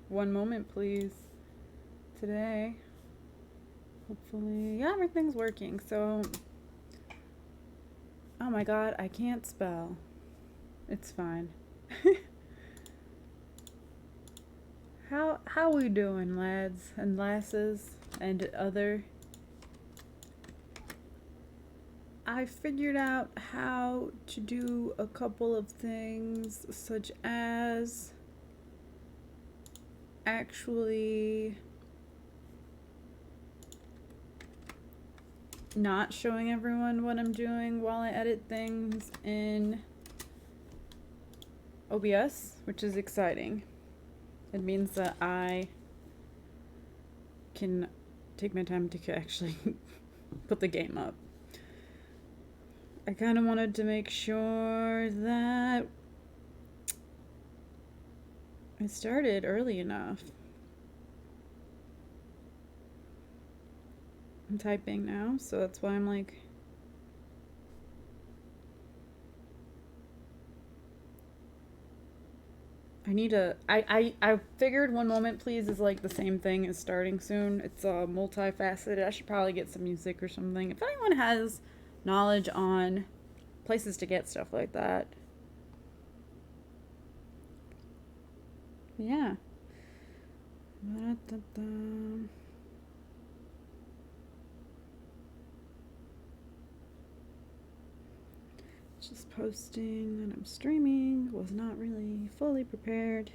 One moment, please. Today. Hopefully, yeah, everything's working. So, oh my god, I can't spell. It's fine. how we doing, lads and lasses and other? I figured out how to do a couple of things, such as actually not showing everyone what I'm doing while I edit things in OBS, which is exciting. It means that I can take my time to actually put the game up. I kind of wanted to make sure that I started early enough. I'm typing now, so that's why I'm like... I need a... I figured one moment please is like the same thing as starting soon. It's multifaceted. I should probably get some music or something. If anyone has knowledge on places to get stuff like that. Yeah. Just posting that I'm streaming. Was not really fully prepared,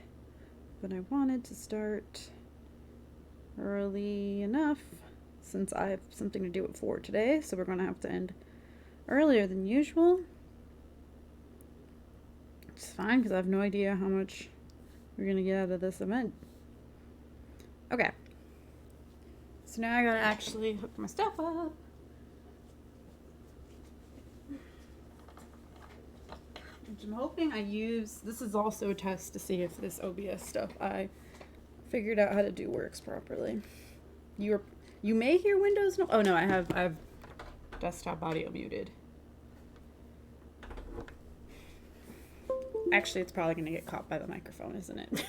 but I wanted to start early enough since I have something to do at 4 today, so we're going to have to end earlier than usual. It's fine because I have no idea how much we're going to get out of this event. Okay. So now I gotta actually hook my stuff up. Which I'm hoping I use. This is also a test to see if this OBS stuff I figured out how to do works properly. You may hear Windows. No, oh no, I have desktop audio muted. Actually, it's probably gonna get caught by the microphone, isn't it?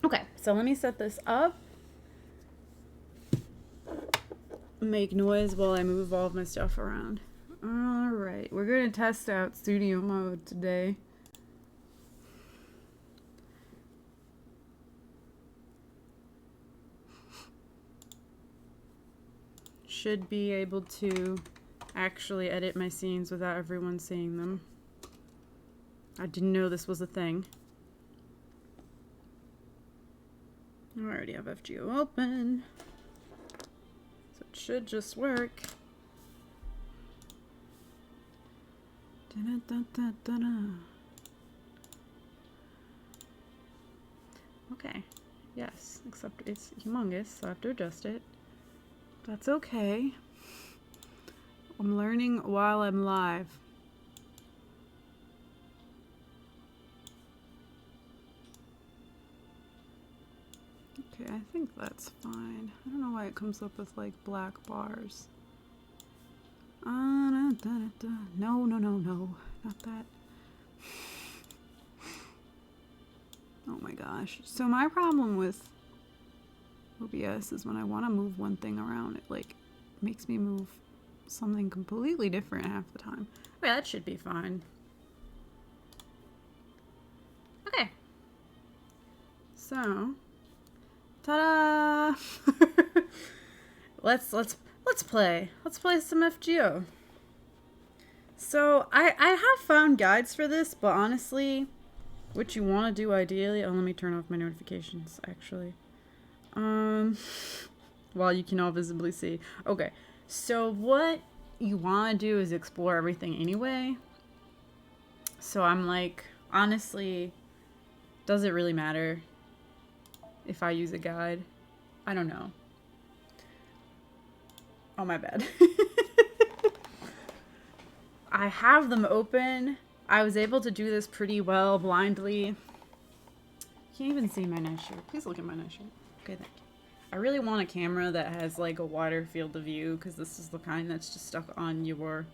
Okay, so let me set this up. Make noise while I move all of my stuff around. Alright, we're gonna test out studio mode today. Should be able to actually edit my scenes without everyone seeing them. I didn't know this was a thing. I already have FGO open, so it should just work. Okay, yes, except it's humongous, so I have to adjust it. That's okay. I'm learning while I'm live. Okay, I think that's fine. I don't know why it comes up with like black bars. No, not that. Oh my gosh. So my problem with OBS is when I want to move one thing around, it like makes me move something completely different half the time. Okay, that should be fine. Okay. So, ta-da! Let's play. Let's play some FGO. So I have found guides for this, but honestly, what you want to do ideally. Oh, let me turn off my notifications. Actually, while you can all visibly see. Okay, so what you want to do is explore everything anyway. So I'm like, honestly, does it really matter if I use a guide? I don't know. Oh, my bad. I have them open. I was able to do this pretty well blindly. You can't even see my nice shirt. Please look at my nice shirt. Okay, thank you. I really want a camera that has like a wider field of view because this is the kind that's just stuck on your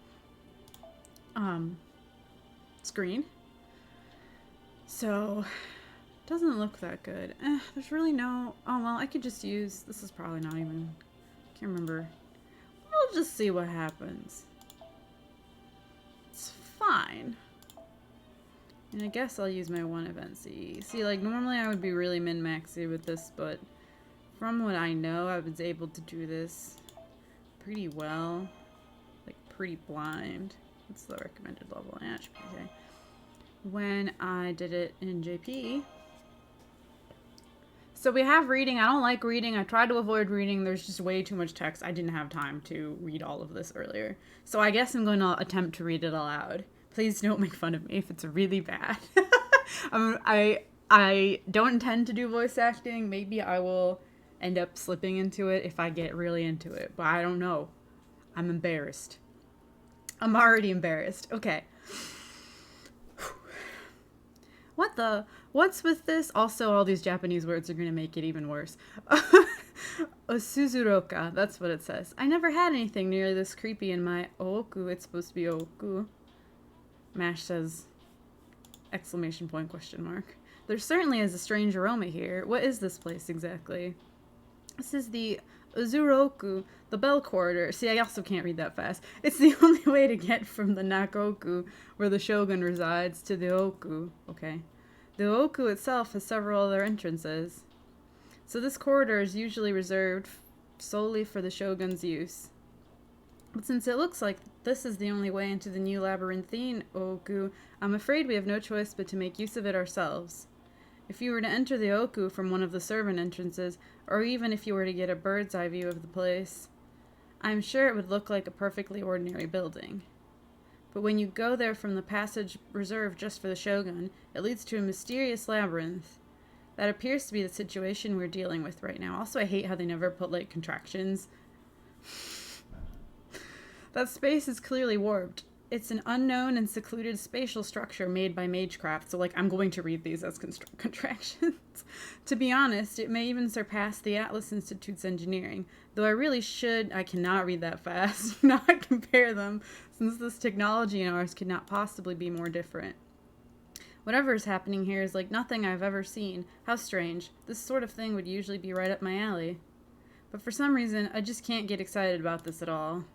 screen. So, doesn't look that good. There's really no... Oh, well, I could just use... This is probably not even... Can't remember. We'll just see what happens. It's fine. And I guess I'll use my one event C. See, like, normally I would be really min-maxy with this, but from what I know, I was able to do this pretty well. Like, pretty blind. What's the recommended level? Yeah, it should be okay. When I did it in JP. So we have reading. I don't like reading. I tried to avoid reading. There's just way too much text. I didn't have time to read all of this earlier. So I guess I'm going to attempt to read it aloud. Please don't make fun of me if it's really bad. I don't intend to do voice acting. Maybe I will end up slipping into it if I get really into it. But I don't know. I'm embarrassed. I'm already embarrassed. Okay. What's with this? Also, all these Japanese words are going to make it even worse. Osuzuroka, that's what it says. I never had anything nearly this creepy in my Ooku. It's supposed to be Ooku. Mash says, exclamation point, question mark. There certainly is a strange aroma here. What is this place exactly? This is the Ozuroku, the Bell Corridor. See, I also can't read that fast. It's the only way to get from the Nakoku, where the shogun resides, to the Ooku. Okay. The Ooku itself has several other entrances. So this corridor is usually reserved solely for the shogun's use. But since it looks like this is the only way into the new labyrinthine Ooku, I'm afraid we have no choice but to make use of it ourselves. If you were to enter the Ooku from one of the servant entrances, or even if you were to get a bird's eye view of the place, I'm sure it would look like a perfectly ordinary building. But when you go there from the passage reserved just for the shogun, it leads to a mysterious labyrinth. That appears to be the situation we're dealing with right now. Also, I hate how they never put, like, contractions. That space is clearly warped. It's an unknown and secluded spatial structure made by Magecraft, so, like, I'm going to read these as contractions. To be honest, it may even surpass the Atlas Institute's engineering, though I cannot read that fast, not compare them, since this technology in ours could not possibly be more different. Whatever is happening here is like nothing I've ever seen. How strange. This sort of thing would usually be right up my alley. But for some reason, I just can't get excited about this at all.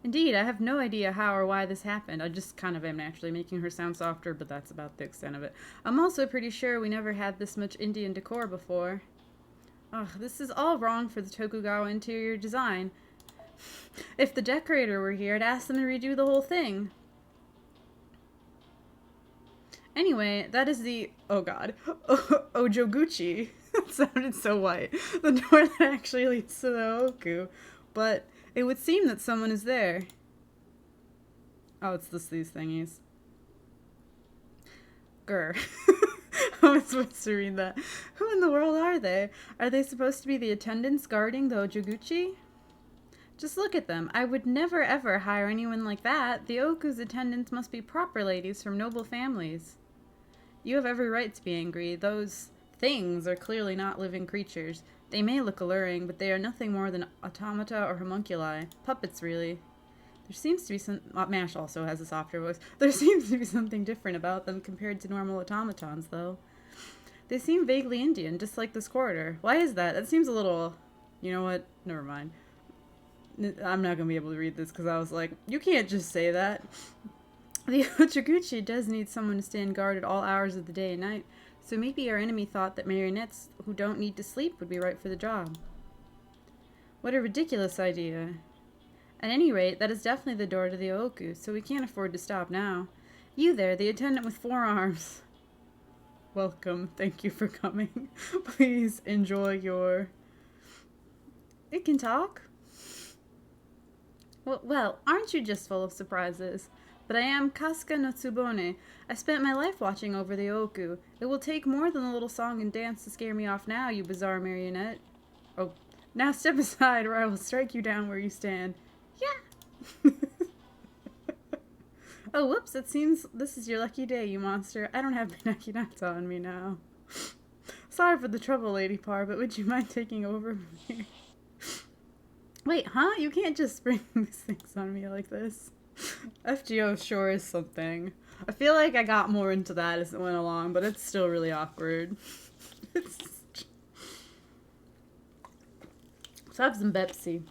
Indeed, I have no idea how or why this happened. I just kind of am naturally making her sound softer, but that's about the extent of it. I'm also pretty sure we never had this much Indian decor before. Ugh, this is all wrong for the Tokugawa interior design. If the decorator were here, I'd ask them to redo the whole thing. Anyway, that is the... Oh god. Ojoguchi. That sounded so white. The door that actually leads to the Ooku. But it would seem that someone is there. Oh, it's these thingies. Grr. How am I supposed to read that? Who in the world are they? Are they supposed to be the attendants guarding the Ojoguchi? Just look at them. I would never ever hire anyone like that. The Oku's attendants must be proper ladies from noble families. You have every right to be angry. Those things are clearly not living creatures. They may look alluring, but they are nothing more than automata or homunculi. Puppets, really. There seems to be some... MASH also has a softer voice. There seems to be something different about them compared to normal automatons, though. They seem vaguely Indian, just like this corridor. Why is that? That seems a little... You know what? Never mind. I'm not going to be able to read this because I was like, you can't just say that. The Ojoguchi does need someone to stand guard at all hours of the day and night, so maybe our enemy thought that marionettes who don't need to sleep would be right for the job. What a ridiculous idea. At any rate, that is definitely the door to the Ooku, so we can't afford to stop now. You there, the attendant with 4 arms. Welcome. Thank you for coming. Please enjoy your... It can talk? Well, aren't you just full of surprises? But I am Kasuga no Tsubone. I spent my life watching over the Ooku. It will take more than a little song and dance to scare me off now, you bizarre marionette. Oh, now step aside or I will strike you down where you stand. Yeah! Oh, whoops, it seems this is your lucky day, you monster. I don't have Minakinata on me now. Sorry for the trouble, Lady Par, but would you mind taking over from here? Wait, huh? You can't just spring these things on me like this. FGO sure is something. I feel like I got more into that as it went along, but it's still really awkward. Let's have some Pepsi.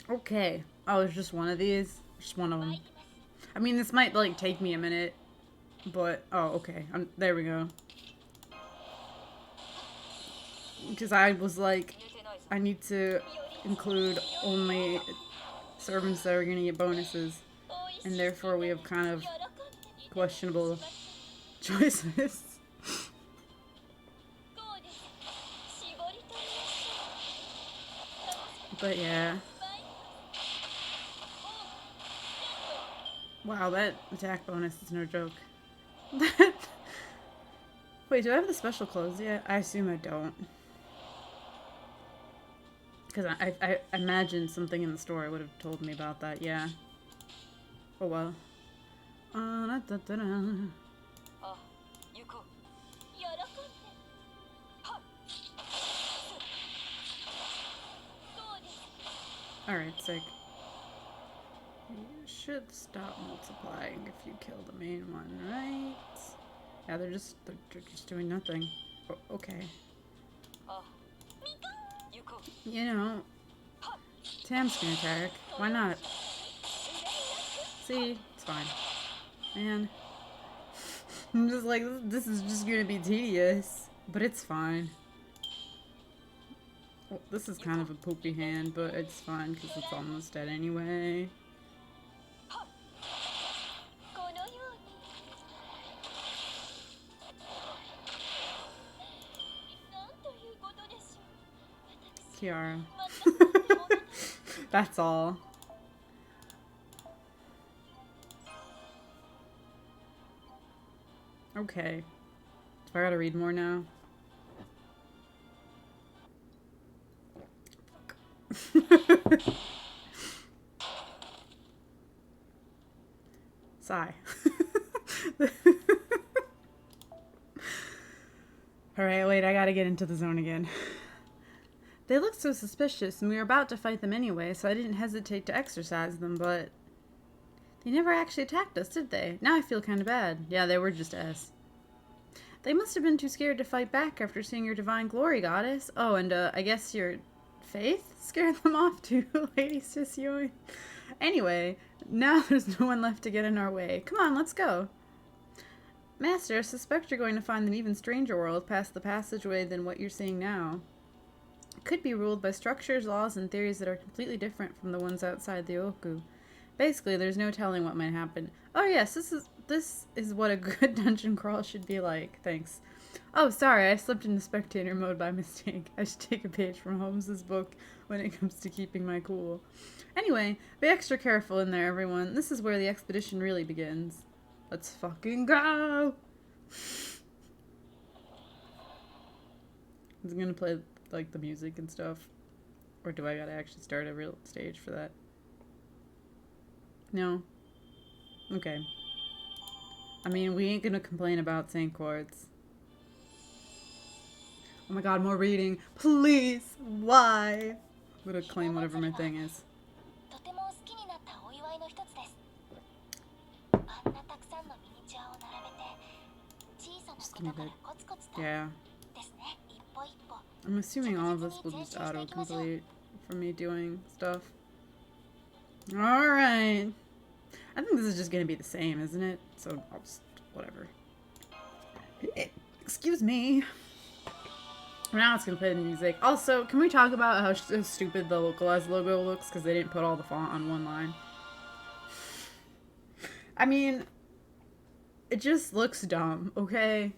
Okay. Oh, it's just one of these? Just one of them. I mean, this might, like, take me a minute. But, oh, okay. There we go. Because I was like, I need to include only servants that are going to get bonuses. And therefore we have kind of questionable choices. But yeah. Wow, that attack bonus is no joke. Wait, do I have the special clothes yet? I assume I don't. Because I imagine something in the store would have told me about that, yeah. Oh well. Alright, sick. You should stop multiplying if you kill the main one, right? Yeah, they're just doing nothing. Oh, okay. You know, Tam's gonna attack. Why not? See? It's fine. Man. I'm just like, this is just gonna be tedious. But it's fine. Well, this is kind of a poopy hand, but it's fine because it's almost dead anyway. Kiara. That's all. Okay. Do I gotta read more now? Sigh. Alright, wait, I gotta get into the zone again. They looked so suspicious, and we were about to fight them anyway, so I didn't hesitate to exorcise them, but... They never actually attacked us, did they? Now I feel kind of bad. Yeah, they were just S. They must have been too scared to fight back after seeing your divine glory, goddess. Oh, and I guess your faith scared them off too, Lady Sisyoi. Anyway, now there's no one left to get in our way. Come on, let's go. Master, I suspect you're going to find an even stranger world past the passageway than what you're seeing now. It could be ruled by structures, laws, and theories that are completely different from the ones outside the Ooku. Basically, there's no telling what might happen. Oh yes, this is what a good dungeon crawl should be like. Thanks. Oh, sorry, I slipped into spectator mode by mistake. I should take a page from Holmes's book when it comes to keeping my cool. Anyway, be extra careful in there, everyone. This is where the expedition really begins. Let's fucking go! Is it gonna play, like, the music and stuff? Or do I gotta actually start a real stage for that? No? Okay. I mean, we ain't gonna complain about St. Chords. Oh my god, more reading. Please! Why? I'm gonna claim whatever my thing is. Just give me that. Yeah. I'm assuming all of this will just auto-complete for me doing stuff. Alright. I think this is just gonna be the same, isn't it? So I'll just, whatever. Excuse me. Now it's gonna play the music. Also, can we talk about how stupid the localized logo looks because they didn't put all the font on one line? I mean, it just looks dumb, okay?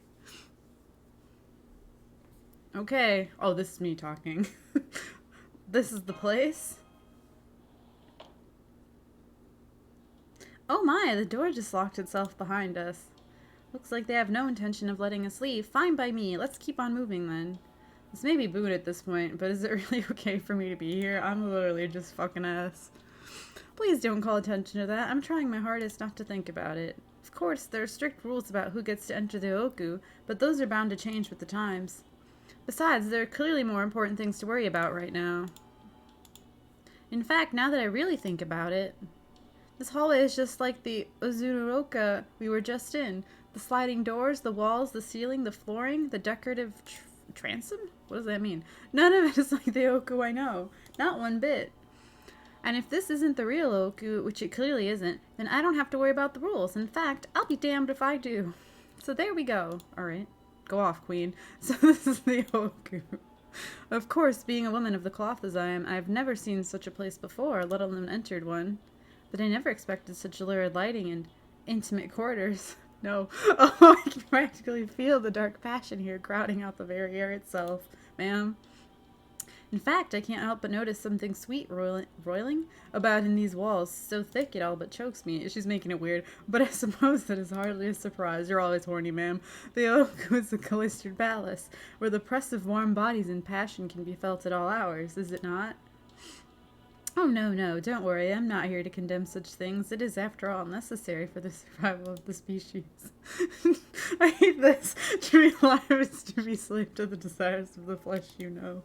Okay. Oh, this is me talking. This is the place? Oh my, the door just locked itself behind us. Looks like they have no intention of letting us leave. Fine by me. Let's keep on moving then. This may be boot at this point, but is it really okay for me to be here? I'm literally just fucking ass. Please don't call attention to that. I'm trying my hardest not to think about it. Of course, there are strict rules about who gets to enter the Ooku, but those are bound to change with the times. Besides, there are clearly more important things to worry about right now. In fact, now that I really think about it, this hallway is just like the Ozururoka we were just in. The sliding doors, the walls, the ceiling, the flooring, the decorative transom? What does that mean? None of it is like the Ooku I know. Not one bit. And if this isn't the real Ooku, which it clearly isn't, then I don't have to worry about the rules. In fact, I'll be damned if I do. So there we go. Alright. Go off, queen. So this is the Ooku. Of course, being a woman of the cloth as I am, I've never seen such a place before, let alone entered one. But I never expected such lurid lighting and intimate quarters. No. Oh, I can practically feel the dark passion here crowding out the very air itself, ma'am. In fact, I can't help but notice something sweet roiling about in these walls. So thick it all but chokes me. She's making it weird, but I suppose that is hardly a surprise. You're always horny, ma'am. The Ooku is a cloistered palace, where the press of warm bodies and passion can be felt at all hours, is it not? Oh, no, no, don't worry. I'm not here to condemn such things. It is, after all, necessary for the survival of the species. I hate this. To be alive is to be slave to the desires of the flesh, you know.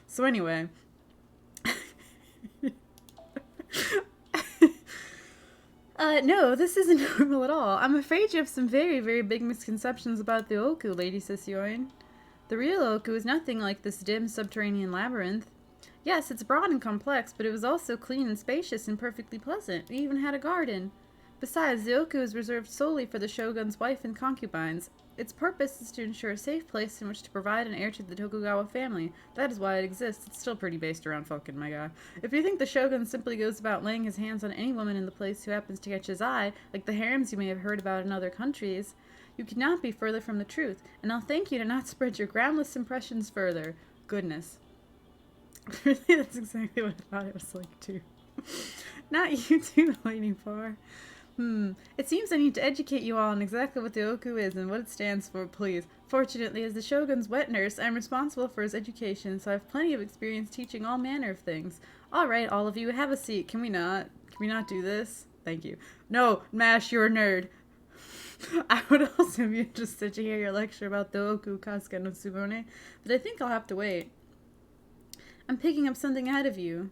So anyway. No, this isn't normal at all. I'm afraid you have some very, very big misconceptions about the Ooku, Lady Sisyoin. The real Ooku is nothing like this dim subterranean labyrinth. Yes, it's broad and complex, but it was also clean and spacious and perfectly pleasant. We even had a garden. Besides, the Ooku is reserved solely for the shogun's wife and concubines. Its purpose is to ensure a safe place in which to provide an heir to the Tokugawa family. That is why it exists. It's still pretty based around fucking, my guy. If you think the shogun simply goes about laying his hands on any woman in the place who happens to catch his eye, like the harems you may have heard about in other countries, you could not be further from the truth, and I'll thank you to not spread your groundless impressions further. Goodness. Really, that's exactly what I thought it was like, too. Not you too, Lady Far. It seems I need to educate you all on exactly what the Ooku is and what it stands for, please. Fortunately, as the Shogun's wet nurse, I'm responsible for his education, so I have plenty of experience teaching all manner of things. Alright, all of you, have a seat. Can we not? Can we not do this? Thank you. No, Mash, you're a nerd. I would also be interested to hear your lecture about the Ooku Kasuga no Tsubone, but I think I'll have to wait. I'm picking up something ahead of you.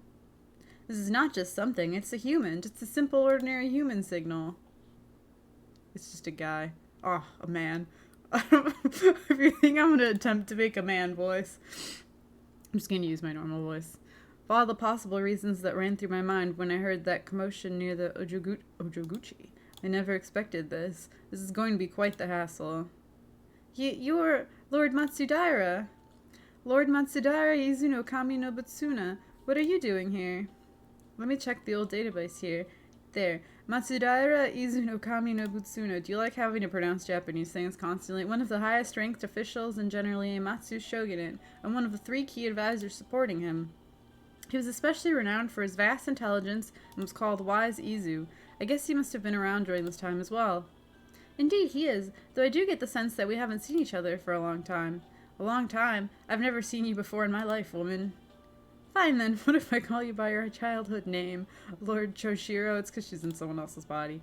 This is not just something, it's a human. Just a simple, ordinary human signal. It's just a guy. Oh, a man. If you think I'm going to attempt to make a man voice, I'm just going to use my normal voice. Of all the possible reasons that ran through my mind when I heard that commotion near the Ojoguchi, I never expected this. This is going to be quite the hassle. You're Lord Matsudaira. Lord Matsudaira Izuno Kami no Butsuna. What are you doing here? Let me check the old database here. There. Matsudaira Izuno Kami no Butsuna. Do you like having to pronounce Japanese things constantly? One of the highest ranked officials in General Iematsu's shogunate, and one of the 3 key advisors supporting him. He was especially renowned for his vast intelligence and was called Wise Izu. I guess he must have been around during this time as well. Indeed, he is, though I do get the sense that we haven't seen each other for a long time. A long time? I've never seen you before in my life, woman. Fine then, what if I call you by your childhood name? Lord Choshiro? It's because she's in someone else's body.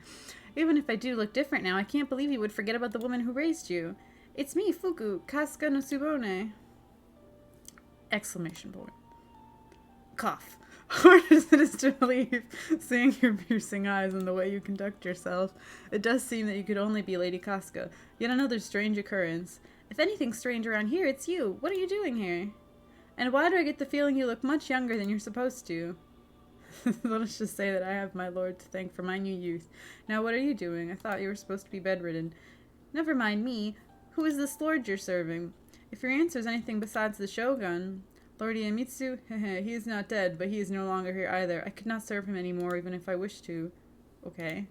Even if I do look different now, I can't believe you would forget about the woman who raised you. It's me, Fuku, Kasuga no Tsubone. Exclamation point. Cough. Hard as it is to believe, seeing your piercing eyes and the way you conduct yourself, it does seem that you could only be Lady Kasuga. Yet another strange occurrence. If anything's strange around here, it's you. What are you doing here? And why do I get the feeling you look much younger than you're supposed to? Let us just say that I have my lord to thank for my new youth. Now what are you doing? I thought you were supposed to be bedridden. Never mind me. Who is this lord you're serving? If your answer is anything besides the shogun... Lord Iemitsu? He is not dead, but he is no longer here either. I could not serve him anymore, even if I wished to. Okay.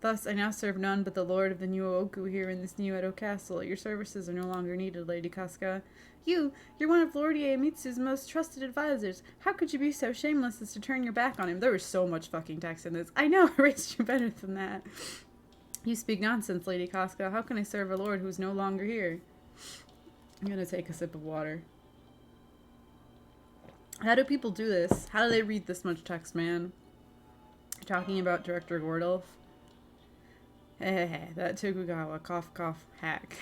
Thus, I now serve none but the lord of the new Ooku here in this new Edo castle. Your services are no longer needed, Lady Kasuga. You're one of Lord Iemitsu's most trusted advisors. How could you be so shameless as to turn your back on him? There was so much fucking text in this. I know, I raised you better than that. You speak nonsense, Lady Kasuga. How can I serve a lord who is no longer here? I'm gonna take a sip of water. How do people do this? How do they read this much text, man? You're talking about Director Gordolf? That Tokugawa cough cough hack.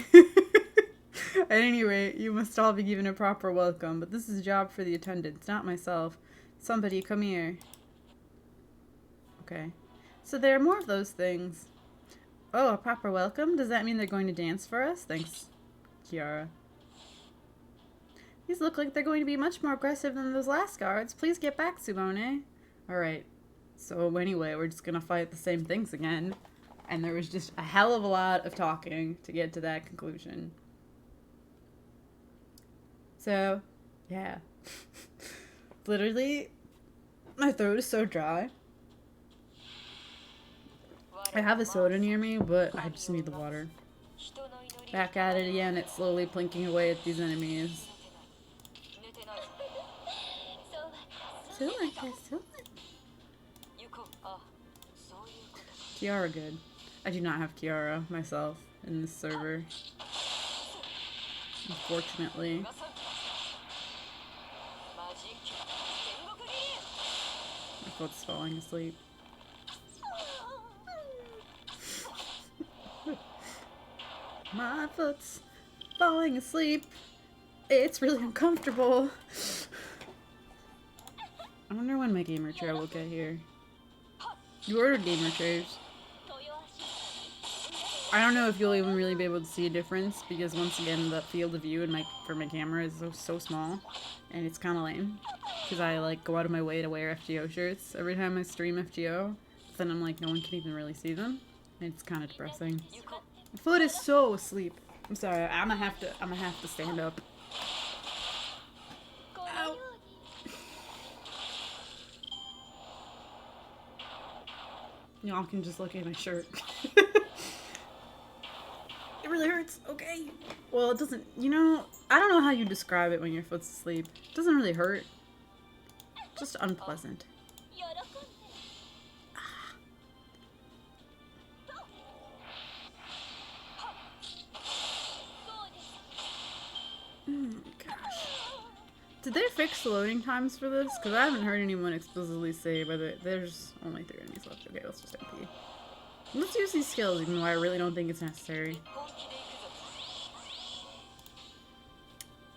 At any rate, you must all be given a proper welcome, but this is a job for the attendants, not myself. Somebody, come here. Okay. So there are more of those things. Oh, a proper welcome? Does that mean they're going to dance for us? Thanks, Kiara. These look like they're going to be much more aggressive than those last guards. Please get back, Tsubone. Alright. So anyway, we're just gonna fight the same things again. And there was just a hell of a lot of talking to get to that conclusion. So, yeah. Literally, my throat is so dry. I have a soda near me, but I just need the water. Back at it again, it's slowly plinking away at these enemies. Kiara good. I do not have Kiara myself in this server. Unfortunately. My foot's falling asleep. My foot's falling asleep. It's really uncomfortable. I wonder when my gamer chair will get here. You ordered gamer chairs. I don't know if you'll even really be able to see a difference because once again the field of view in for my camera is so small and it's kind of lame because I like go out of my way to wear FGO shirts every time I stream FGO. Then I'm like no one can even really see them. And it's kind of depressing. My foot is so asleep. I'm sorry. I'm gonna have to stand up. Ow. Y'all can just look at my shirt. It really hurts. Okay. Well, it doesn't. You know, I don't know how you describe it when your foot's asleep. It doesn't really hurt. Just unpleasant. Gosh. Did they fix the loading times for this? Because I haven't heard anyone explicitly say, but there's only 3 enemies left. Okay, let's just MP. Let's use these skills, even though I really don't think it's necessary.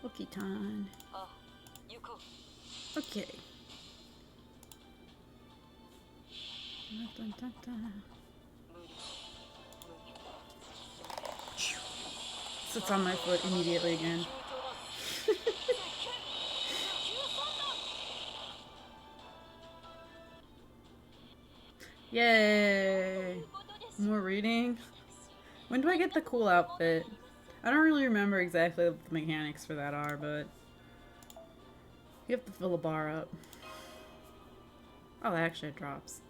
Okitan. Okay. Sits on my foot immediately again. Yay! More reading. When do I get the cool outfit? I don't really remember exactly what the mechanics for that are, but you have to fill a bar up. Oh, actually it drops.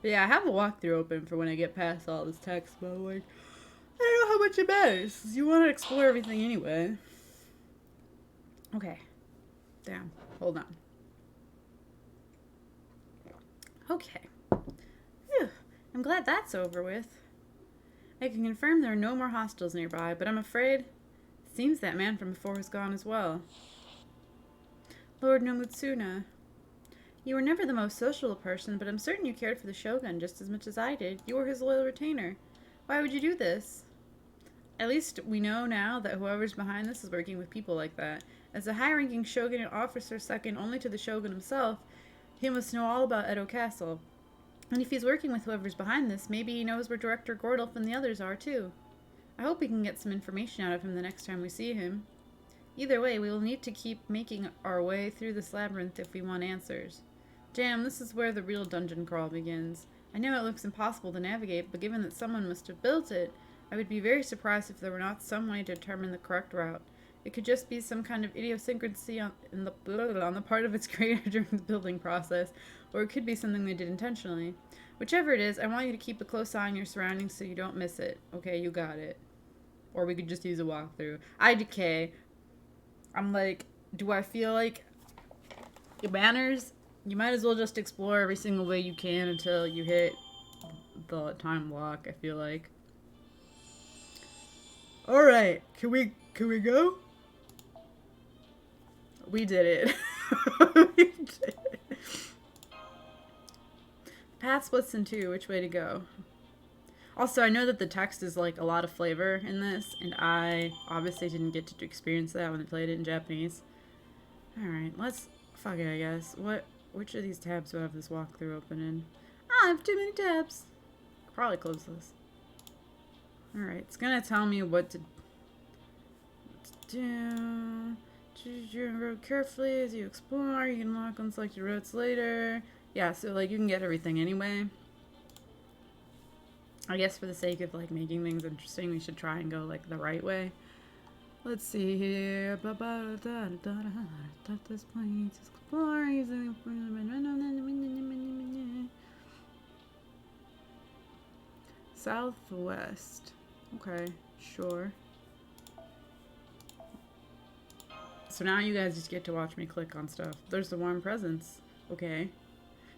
But yeah, I have a walkthrough open for when I get past all this text, but like, I don't know how much it matters. You want to explore everything anyway. Okay. Damn. Hold on. Okay. Phew. I'm glad that's over with. I can confirm there are no more hostiles nearby, but I'm afraid it seems that man from before is gone as well. Lord Nomutsuna. You were never the most sociable person, but I'm certain you cared for the Shogun just as much as I did. You were his loyal retainer. Why would you do this? At least we know now that whoever's behind this is working with people like that. As a high-ranking Shogun and officer second only to the Shogun himself, he must know all about Edo Castle. And if he's working with whoever's behind this, maybe he knows where Director Gordolf and the others are, too. I hope we can get some information out of him the next time we see him. Either way, we will need to keep making our way through this labyrinth if we want answers. Jam, this is where the real dungeon crawl begins. I know it looks impossible to navigate, but given that someone must have built it, I would be very surprised if there were not some way to determine the correct route. It could just be some kind of idiosyncrasy on the part of its creator during the building process, or it could be something they did intentionally. Whichever it is, I want you to keep a close eye on your surroundings so you don't miss it. Okay, you got it. Or we could just use a walkthrough. IDK. I'm like, do I feel like it matters? You might as well just explore every single way you can until you hit the time block, I feel like. Alright, can we go? We did it. We did it. Path splits in two. Which way to go? Also, I know that the text is like a lot of flavor in this, and I obviously didn't get to experience that when I played it in Japanese. Alright, let's... Fuck it, I guess. Which of these tabs do I have this walkthrough open in? Ah, I have too many tabs. Probably close this. Alright, it's gonna tell me what to do. Choose your road carefully as you explore. You can lock unselected routes later. Yeah, so like you can get everything anyway. I guess for the sake of like making things interesting, we should try and go like the right way. Let's see here. This place explore using southwest. Okay, sure. So now you guys just get to watch me click on stuff. There's the warm presence. Okay.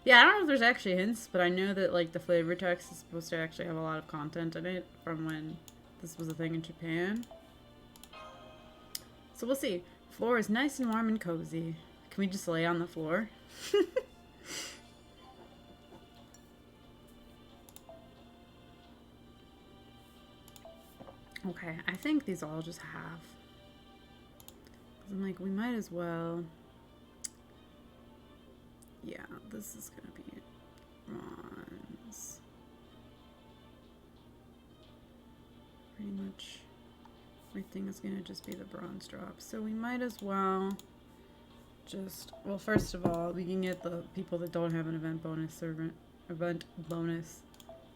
Yeah, I don't know if there's actually hints, but I know that like the flavor text is supposed to actually have a lot of content in it from when this was a thing in Japan. So we'll see. Floor is nice and warm and cozy. Can we just lay on the floor? Okay, I think these all just have. I'm like, we might as well. Yeah, this is gonna be bronze. Pretty much everything is gonna just be the bronze drop. So we might as well just, well, first of all, we can get the people that don't have an event bonus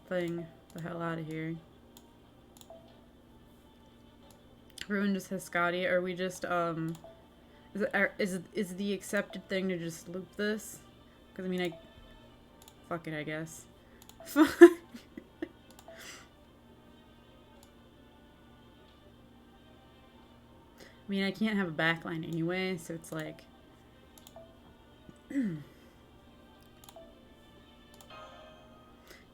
thing the hell out of here. Ruin just has Scotty. Are we just is the accepted thing to just loop this? Because I mean, fuck it, I guess. I mean, I can't have a backline anyway, so it's like. Yeah,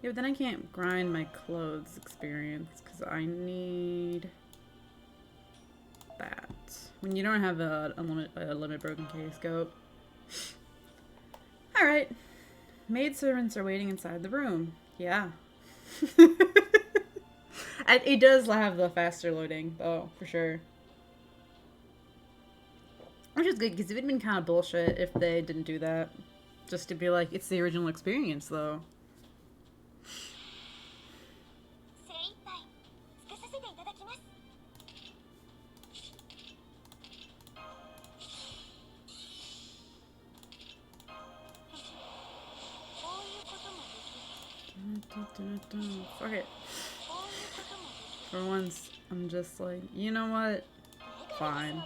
but then I can't grind my clothes experience because I need that. When you don't have a limit broken case scope. Alright. Maid servants are waiting inside the room. Yeah. It does have the faster loading, though, for sure. Which is good, because it would have been kind of bullshit if they didn't do that. Just to be like, it's the original experience, though. Fuck it. For once, I'm just like, you know what? Fine.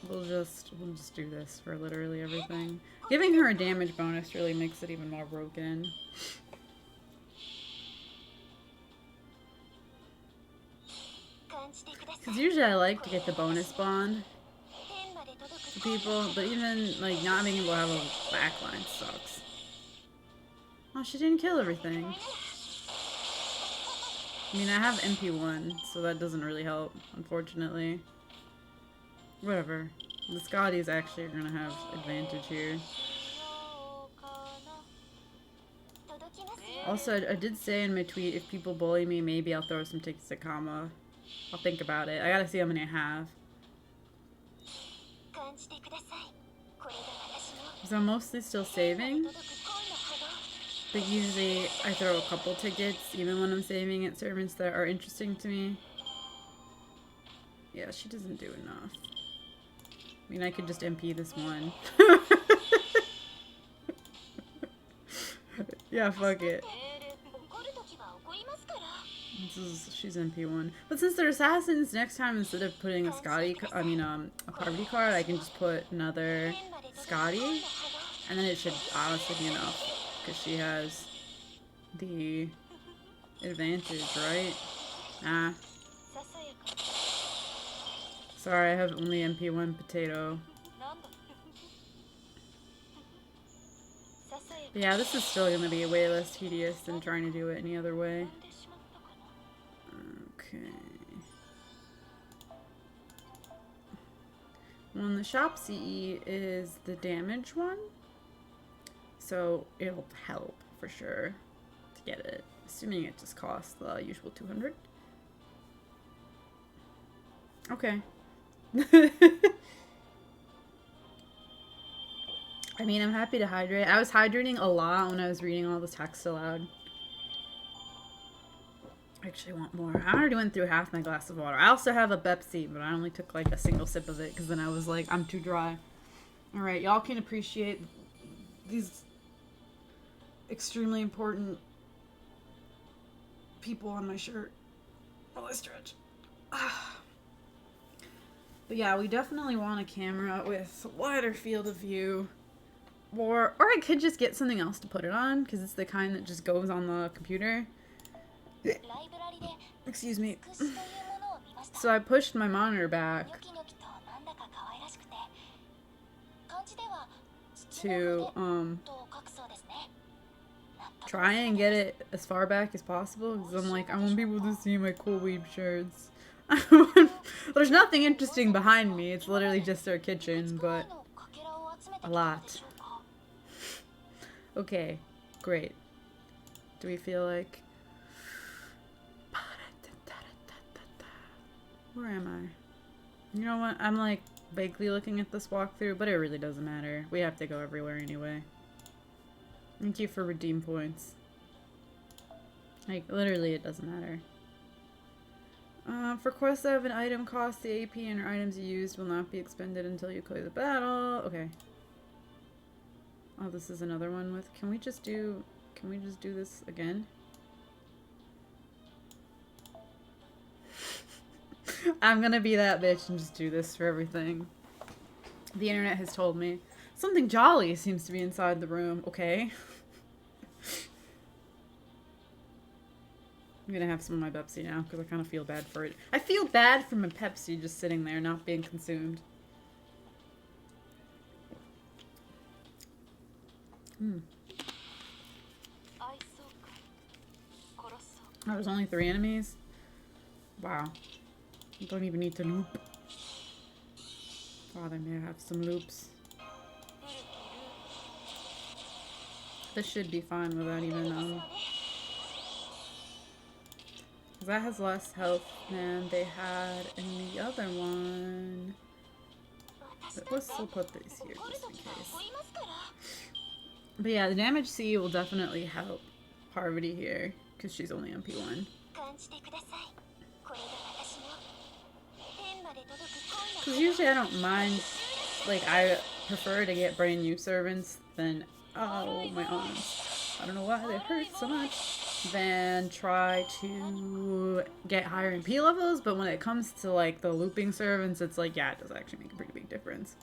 We'll just do this for literally everything. Giving her a damage bonus really makes it even more broken. Because usually I like to get the bonus bond for people, but even like not being able to have a backline sucks. Oh, she didn't kill everything. I mean, I have MP1, so that doesn't really help, unfortunately. Whatever. The Scotties actually are gonna have advantage here. Also, I did say in my tweet, if people bully me, maybe I'll throw some tickets to Kama. I'll think about it. I gotta see how many I have. Because I'm mostly still saving. But usually I throw a couple tickets, even when I'm saving at servants that are interesting to me. Yeah, she doesn't do enough. I mean, I could just MP this one. Yeah, fuck it. She's MP1. But since they're assassins, next time instead of putting a a party card, I can just put another Scotty. And then it should honestly be enough. Because she has the advantage, right? Ah. Sorry, I have only MP1 potato. But yeah, this is still going to be way less tedious than trying to do it any other way. Okay. Well, the shop CE is the damage one. So it'll help for sure to get it. Assuming it just costs the usual 200. Okay. I mean, I'm happy to hydrate. I was hydrating a lot when I was reading all the text aloud. I actually want more. I already went through half my glass of water. I also have a Pepsi, but I only took like a single sip of it because then I was like, I'm too dry. Alright, y'all can appreciate these extremely important people on my shirt while I stretch. But yeah, we definitely want a camera with a wider field of view. Or I could just get something else to put it on, because it's the kind that just goes on the computer. Excuse me. So I pushed my monitor back to try and get it as far back as possible, because I'm like, I want people to see my cool weeb shirts. There's nothing interesting behind me. It's literally just our kitchen, but a lot. Okay, great. Do we feel like... Where am I? You know what? I'm like vaguely looking at this walkthrough, but it really doesn't matter. We have to go everywhere anyway. Thank you for redeem points. Like, literally it doesn't matter. For quests that have an item cost, the AP and or items you used will not be expended until you clear the battle. Okay. Oh, this is another one with... Can we just do this again? I'm gonna be that bitch and just do this for everything. The internet has told me. Something jolly seems to be inside the room. Okay. I'm gonna have some of my Pepsi now, because I kind of feel bad for it. I feel bad for my Pepsi just sitting there, not being consumed. Oh, there's only 3 enemies? Wow. You don't even need to loop. Oh, they may have some loops. This should be fine without even, that has less health than they had in the other one. But let's still put these here just in case. But yeah, the damage C will definitely help Parvati here, because she's only on P1. Because usually I don't mind, like, I prefer to get brand new servants than, oh, my arms. I don't know why they hurt so much. Than try to get higher in P levels, but when it comes to, like, the looping servants, it's like, yeah, it does actually make a pretty big difference.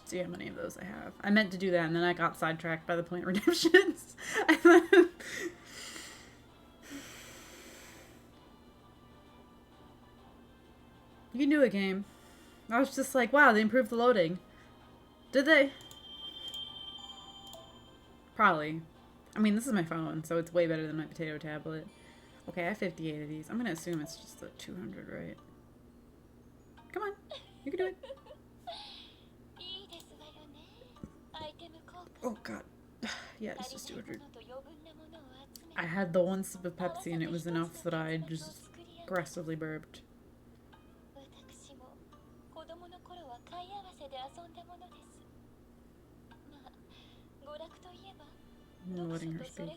See how many of those I have. I meant to do that, and then I got sidetracked by the point redemptions. You can do it, game. I was just like, wow, they improved the loading. Did they? Probably. I mean, this is my phone, so it's way better than my potato tablet. Okay, I have 58 of these. I'm gonna assume it's just the 200, right? Come on. You can do it. Oh god. Yeah, it's just 200. I had the 1 sip of Pepsi and it was enough that I just aggressively burped. I'm letting her speak.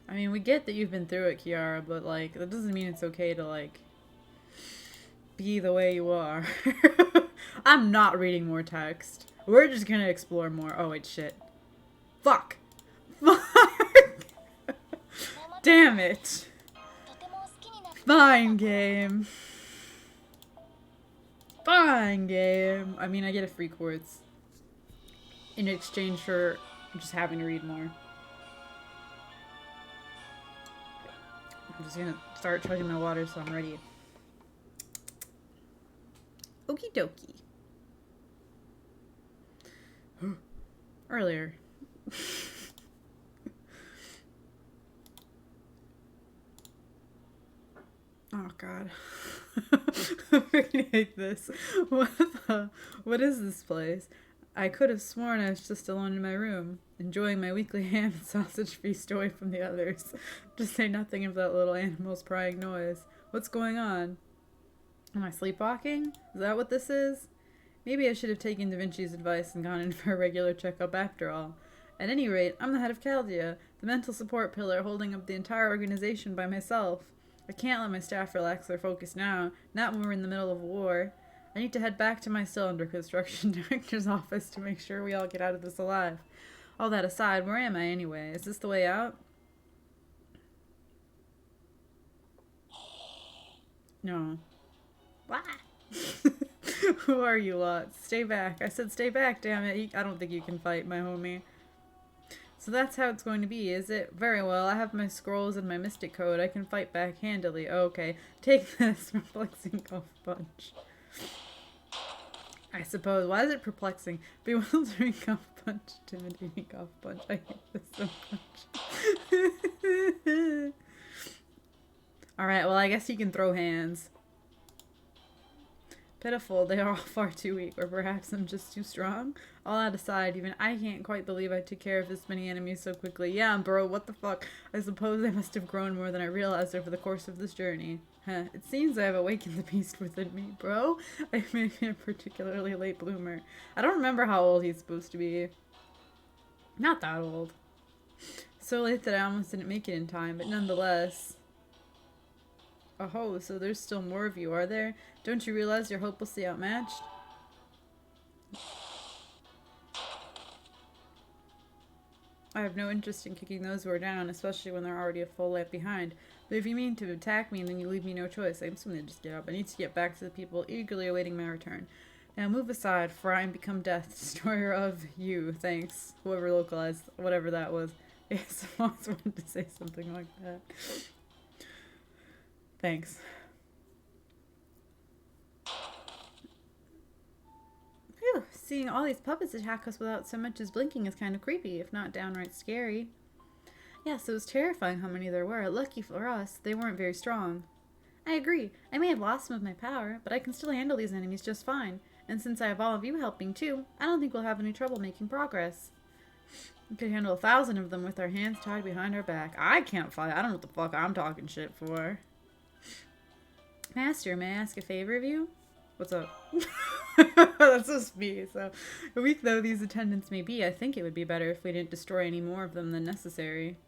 I mean, we get that you've been through it, Kiara, but like, that doesn't mean it's okay to like be the way you are. I'm not reading more text. We're just gonna explore more. Oh, wait, shit. Fuck. Fuck. Damn it. Fine, game. Fine, game. I mean, I get a free quartz in exchange for just having to read more. I'm just gonna start chugging my water so I'm ready. Okie dokie. Earlier. Oh god. I freaking hate this. What is this place? I could have sworn I was just alone in my room, enjoying my weekly ham and sausage feast away from the others. To say nothing of that little animal's prying noise. What's going on? Am I sleepwalking? Is that what this is? Maybe I should have taken Da Vinci's advice and gone in for a regular checkup after all. At any rate, I'm the head of Chaldea, the mental support pillar holding up the entire organization by myself. I can't let my staff relax their focus now, not when we're in the middle of a war. I need to head back to my still under construction director's office to make sure we all get out of this alive. All that aside, where am I anyway? Is this the way out? No. What? Who are you lot? Stay back. I said stay back, damn it. I don't think you can fight, my homie. So that's how it's going to be, is it? Very well, I have my scrolls and my mystic code. I can fight back handily. Okay, take this, perplexing golf punch. I suppose. Why is it perplexing? Bewildering golf punch, intimidating golf punch. I hate this so much. Alright, well I guess you can throw hands. Pitiful, they are all far too weak, or perhaps I'm just too strong? All that aside, even I can't quite believe I took care of this many enemies so quickly. Yeah, bro, what the fuck? I suppose I must have grown more than I realized over the course of this journey. Huh, it seems I have awakened the beast within me, bro. I may be a particularly late bloomer. I don't remember how old he's supposed to be. Not that old. So late that I almost didn't make it in time, but nonetheless... Oh, so there's still more of you, are there? Don't you realize you're hopelessly outmatched? I have no interest in kicking those who are down, especially when they're already a full lap behind. But if you mean to attack me, then you leave me no choice. I'm just going to just get up. I need to get back to the people eagerly awaiting my return. Now move aside, for I am become death, destroyer of you. Thanks. Whoever localized whatever that was. Yes, I always wanted to say something like that. Thanks. Phew, seeing all these puppets attack us without so much as blinking is kind of creepy, if not downright scary. Yes, it was terrifying how many there were. Lucky for us, they weren't very strong. I agree. I may have lost some of my power, but I can still handle these enemies just fine. And since I have all of you helping too, I don't think we'll have any trouble making progress. We could handle 1,000 of them with our hands tied behind our back. I can't fight. I don't know what the fuck I'm talking shit for. Master, may I ask a favor of you? What's up? That's just me. So, weak though these attendants may be, I think it would be better if we didn't destroy any more of them than necessary.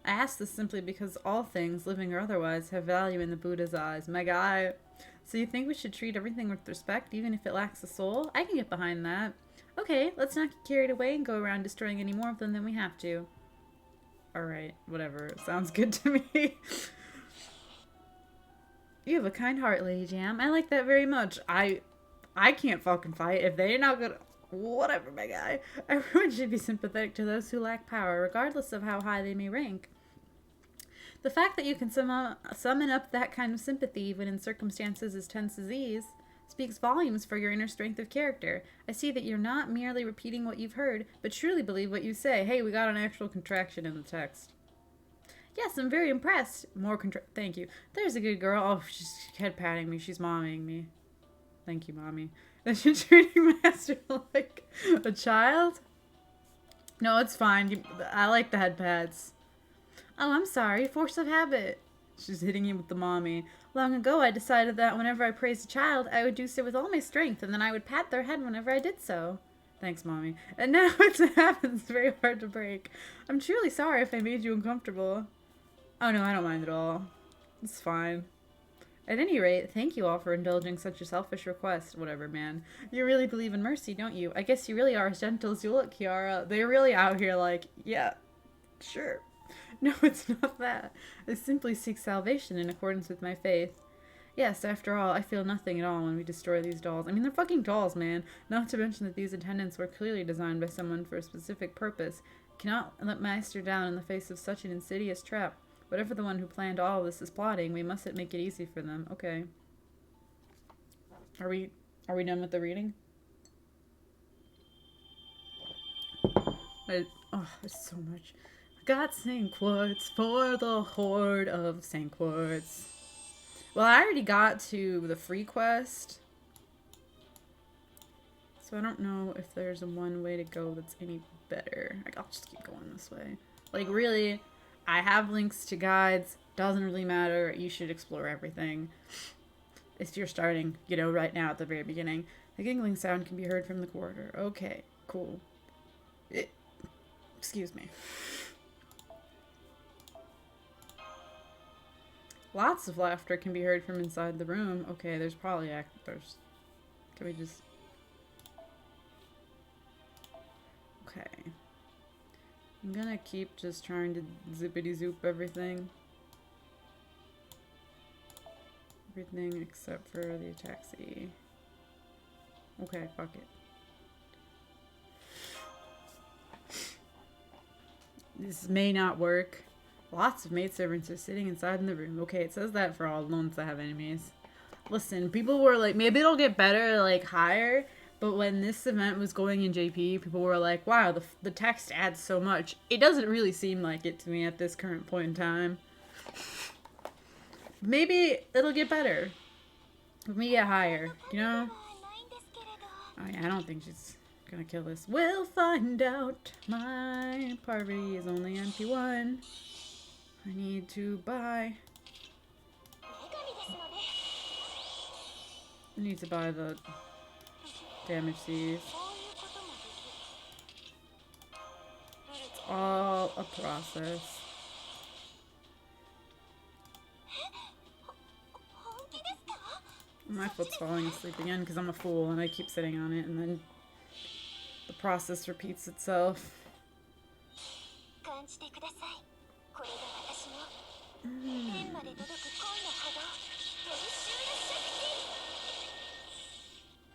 I ask this simply because all things, living or otherwise, have value in the Buddha's eyes. My guy. So you think we should treat everything with respect, even if it lacks a soul? I can get behind that. Okay, let's not get carried away and go around destroying any more of them than we have to. Alright, whatever. Sounds good to me. You have a kind heart, Lady Jam. I like that very much. I can't fucking fight. If they're not gonna... Whatever, my guy. Everyone should be sympathetic to those who lack power, regardless of how high they may rank. The fact that you can summon up that kind of sympathy, even in circumstances as tense as these, speaks volumes for your inner strength of character. I see that you're not merely repeating what you've heard, but truly believe what you say. Hey, we got an actual contraction in the text. Yes, I'm very impressed. Thank you. There's a good girl. Oh, she's head patting me. She's mommying me. Thank you, mommy. Is she treating Master like a child? No, it's fine. I like the head pats. Oh, I'm sorry. Force of habit. She's hitting you with the mommy. Long ago, I decided that whenever I praised a child, I would do so with all my strength, and then I would pat their head whenever I did so. Thanks, mommy. And now it's a habit that's very hard to break. I'm truly sorry if I made you uncomfortable. Oh no, I don't mind at all. It's fine. At any rate, thank you all for indulging such a selfish request. Whatever, man. You really believe in mercy, don't you? I guess you really are as gentle as you look, Kiara. They're really out here like, yeah, sure. No, it's not that. I simply seek salvation in accordance with my faith. Yes, after all, I feel nothing at all when we destroy these dolls. I mean, they're fucking dolls, man. Not to mention that these attendants were clearly designed by someone for a specific purpose. Cannot let Master down in the face of such an insidious trap. Whatever the one who planned all of this is plotting, we mustn't make it easy for them. Okay. Are we done with the reading? Oh, there's so much. I got Saint-Quartz for the horde of Saint-Quartz. Well, I already got to the free quest. So I don't know if there's a one way to go that's any better. Like, I'll just keep going this way. Like, really, I have links to guides. Doesn't really matter. You should explore everything. If you're starting, you know, right now at the very beginning. The giggling sound can be heard from the corridor. Okay, cool. Excuse me. Lots of laughter can be heard from inside the room. Okay, there's probably actors. Can we just... Okay. I'm gonna keep just trying to zippity zoop everything. Everything except for the taxi. Okay, fuck it. This may not work. Lots of maidservants are sitting inside in the room. Okay, it says that for all the ones that have enemies. Listen, people were like, maybe it'll get better, like, higher. But when this event was going in JP, people were like, wow, the text adds so much. It doesn't really seem like it to me at this current point in time. Maybe it'll get better. Let me get higher, you know? Oh yeah, I don't think she's gonna kill this. We'll find out. My party is only MP1. I need to buy. I need to buy the damage seeds. It's all a process. My foot's falling asleep again because I'm a fool and I keep sitting on it and then the process repeats itself.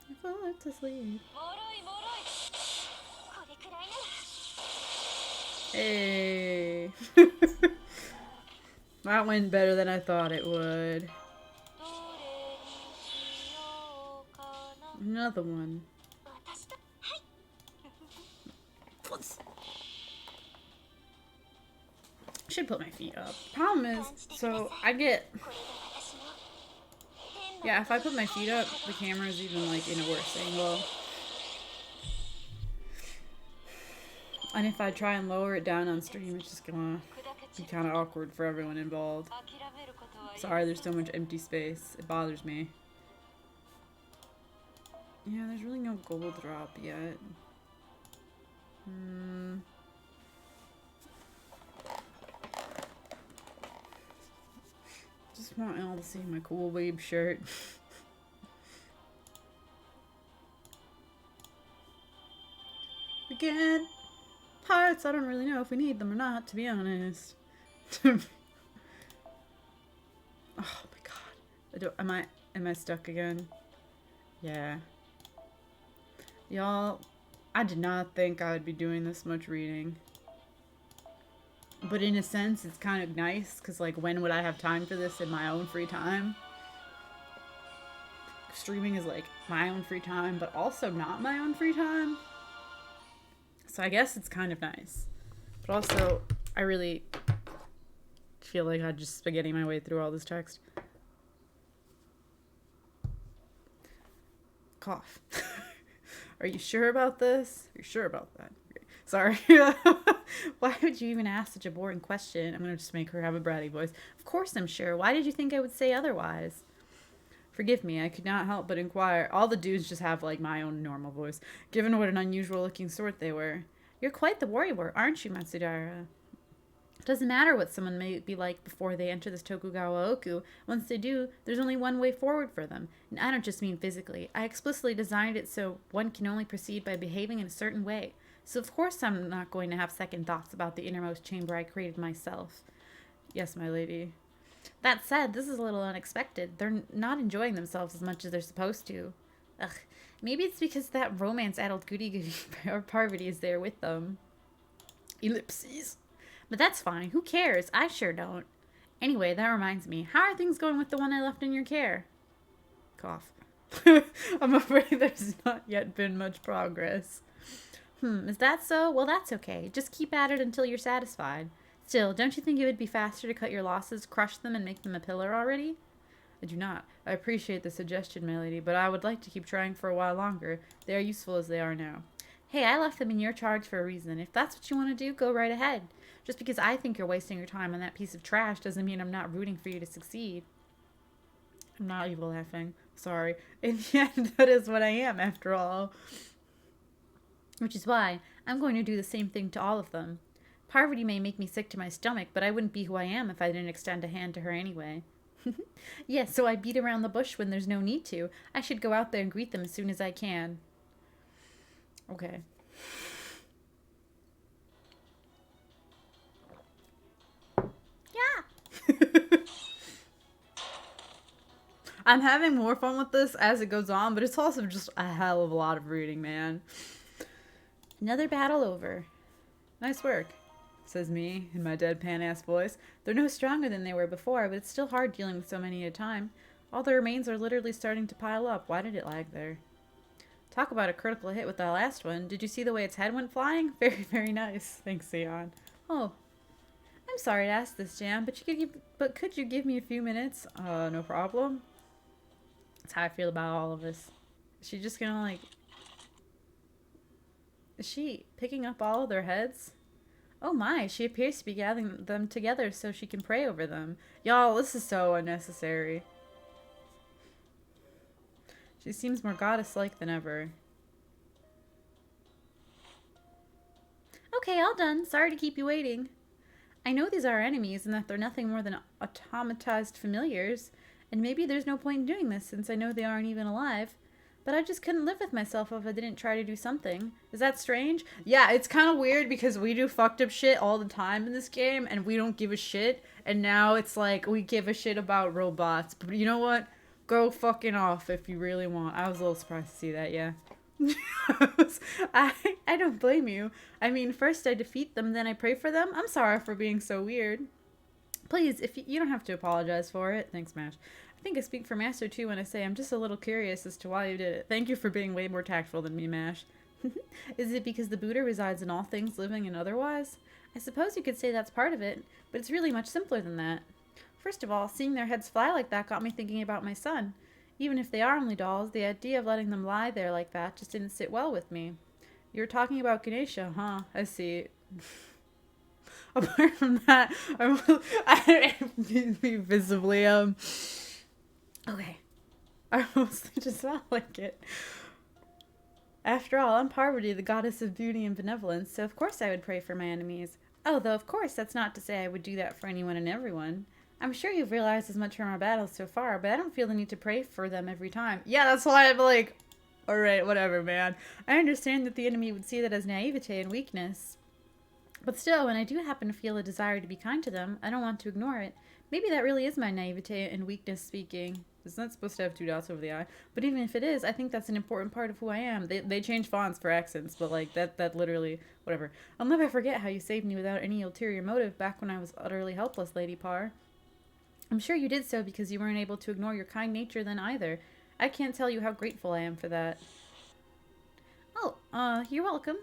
I fall to sleep. Hey. That went better than I thought it would. Another one. Should put my feet up. Problem is, so I get... Yeah, if I put my feet up, the camera's even, like, in a worse angle. And if I try and lower it down on stream, it's just gonna be kind of awkward for everyone involved. Sorry, there's so much empty space. It bothers me. Yeah, there's really no gold drop yet. Just want y'all to see my cool weeb shirt. Again, hearts, I don't really know if we need them or not, to be honest. Oh my god. Am I stuck again? Yeah. Y'all, I did not think I would be doing this much reading. But in a sense, it's kind of nice, because, like, when would I have time for this in my own free time? Streaming is, like, my own free time, but also not my own free time. So I guess it's kind of nice. But also, I really feel like I'm just spaghetti my way through all this text. Cough. Are you sure about this? Are you sure about that? Sorry. Why would you even ask such a boring question? I'm going to just make her have a bratty voice. Of course I'm sure. Why did you think I would say otherwise? Forgive me, I could not help but inquire. All the dudes just have, like, my own normal voice, given what an unusual looking sort they were. You're quite the warrior, aren't you, Matsudara? It doesn't matter what someone may be like before they enter this Tokugawa Ooku. Once they do, there's only one way forward for them. And I don't just mean physically. I explicitly designed it so one can only proceed by behaving in a certain way. So of course I'm not going to have second thoughts about the innermost chamber I created myself. Yes, my lady. That said, this is a little unexpected. They're not enjoying themselves as much as they're supposed to. Ugh, maybe it's because that romance-addled goody-goody Parvati is there with them. Ellipses. But that's fine. Who cares? I sure don't. Anyway, that reminds me. How are things going with the one I left in your care? Cough. I'm afraid there's not yet been much progress. Is that so? Well, that's okay. Just keep at it until you're satisfied. Still, don't you think it would be faster to cut your losses, crush them, and make them a pillar already? I do not. I appreciate the suggestion, my lady, but I would like to keep trying for a while longer. They are useful as they are now. Hey, I left them in your charge for a reason. If that's what you want to do, go right ahead. Just because I think you're wasting your time on that piece of trash doesn't mean I'm not rooting for you to succeed. I'm not evil laughing. Sorry. In the end, that is what I am, after all. Which is why I'm going to do the same thing to all of them. Poverty may make me sick to my stomach, but I wouldn't be who I am if I didn't extend a hand to her anyway. Yes, so I beat around the bush when there's no need to. I should go out there and greet them as soon as I can. Okay. Yeah! I'm having more fun with this as it goes on, but it's also just a hell of a lot of reading, man. Another battle over. Nice work, says me in my deadpan-ass voice. They're no stronger than they were before, but it's still hard dealing with so many at a time. All the remains are literally starting to pile up. Why did it lag there? Talk about a critical hit with that last one. Did you see the way its head went flying? Very, very nice. Thanks, Sion. Oh, I'm sorry to ask this, Jam, but could you give me a few minutes? No problem. That's how I feel about all of this. Is she just gonna, like... Is she picking up all of their heads? Oh my, she appears to be gathering them together so she can pray over them. Y'all, this is so unnecessary. She seems more goddess-like than ever. Okay, all done. Sorry to keep you waiting. I know these are our enemies and that they're nothing more than automatized familiars, and maybe there's no point in doing this since I know they aren't even alive. But I just couldn't live with myself if I didn't try to do something. Is that strange? Yeah, it's kind of weird because we do fucked up shit all the time in this game and we don't give a shit. And now it's like we give a shit about robots. But you know what? Go fucking off if you really want. I was a little surprised to see that, yeah. I don't blame you. I mean, first I defeat them, then I pray for them. I'm sorry for being so weird. Please, if you don't have to apologize for it. Thanks, Mash. I think I speak for Master too when I say I'm just a little curious as to why you did it. Thank you for being way more tactful than me, Mash. Is it because the Buddha resides in all things living and otherwise? I suppose you could say that's part of it, but it's really much simpler than that. First of all, seeing their heads fly like that got me thinking about my son. Even if they are only dolls, the idea of letting them lie there like that just didn't sit well with me. You were talking about Ganesha, huh? I see. Apart from that, I be visibly, okay. I mostly just felt like it. After all, I'm Parvati, the goddess of beauty and benevolence, so of course I would pray for my enemies. Oh, though of course that's not to say I would do that for anyone and everyone. I'm sure you've realized as much from our battles so far, but I don't feel the need to pray for them every time. Yeah, that's why I'm like, alright, whatever, man. I understand that the enemy would see that as naivete and weakness. But still, when I do happen to feel a desire to be kind to them, I don't want to ignore it. Maybe that really is my naivete and weakness speaking. It's not supposed to have 2 dots over the I. But even if it is, I think that's an important part of who I am. They change fonts for accents, but like, that literally, whatever. I'll never forget how you saved me without any ulterior motive back when I was utterly helpless, Lady Parr. I'm sure you did so because you weren't able to ignore your kind nature then either. I can't tell you how grateful I am for that. Oh, you're welcome.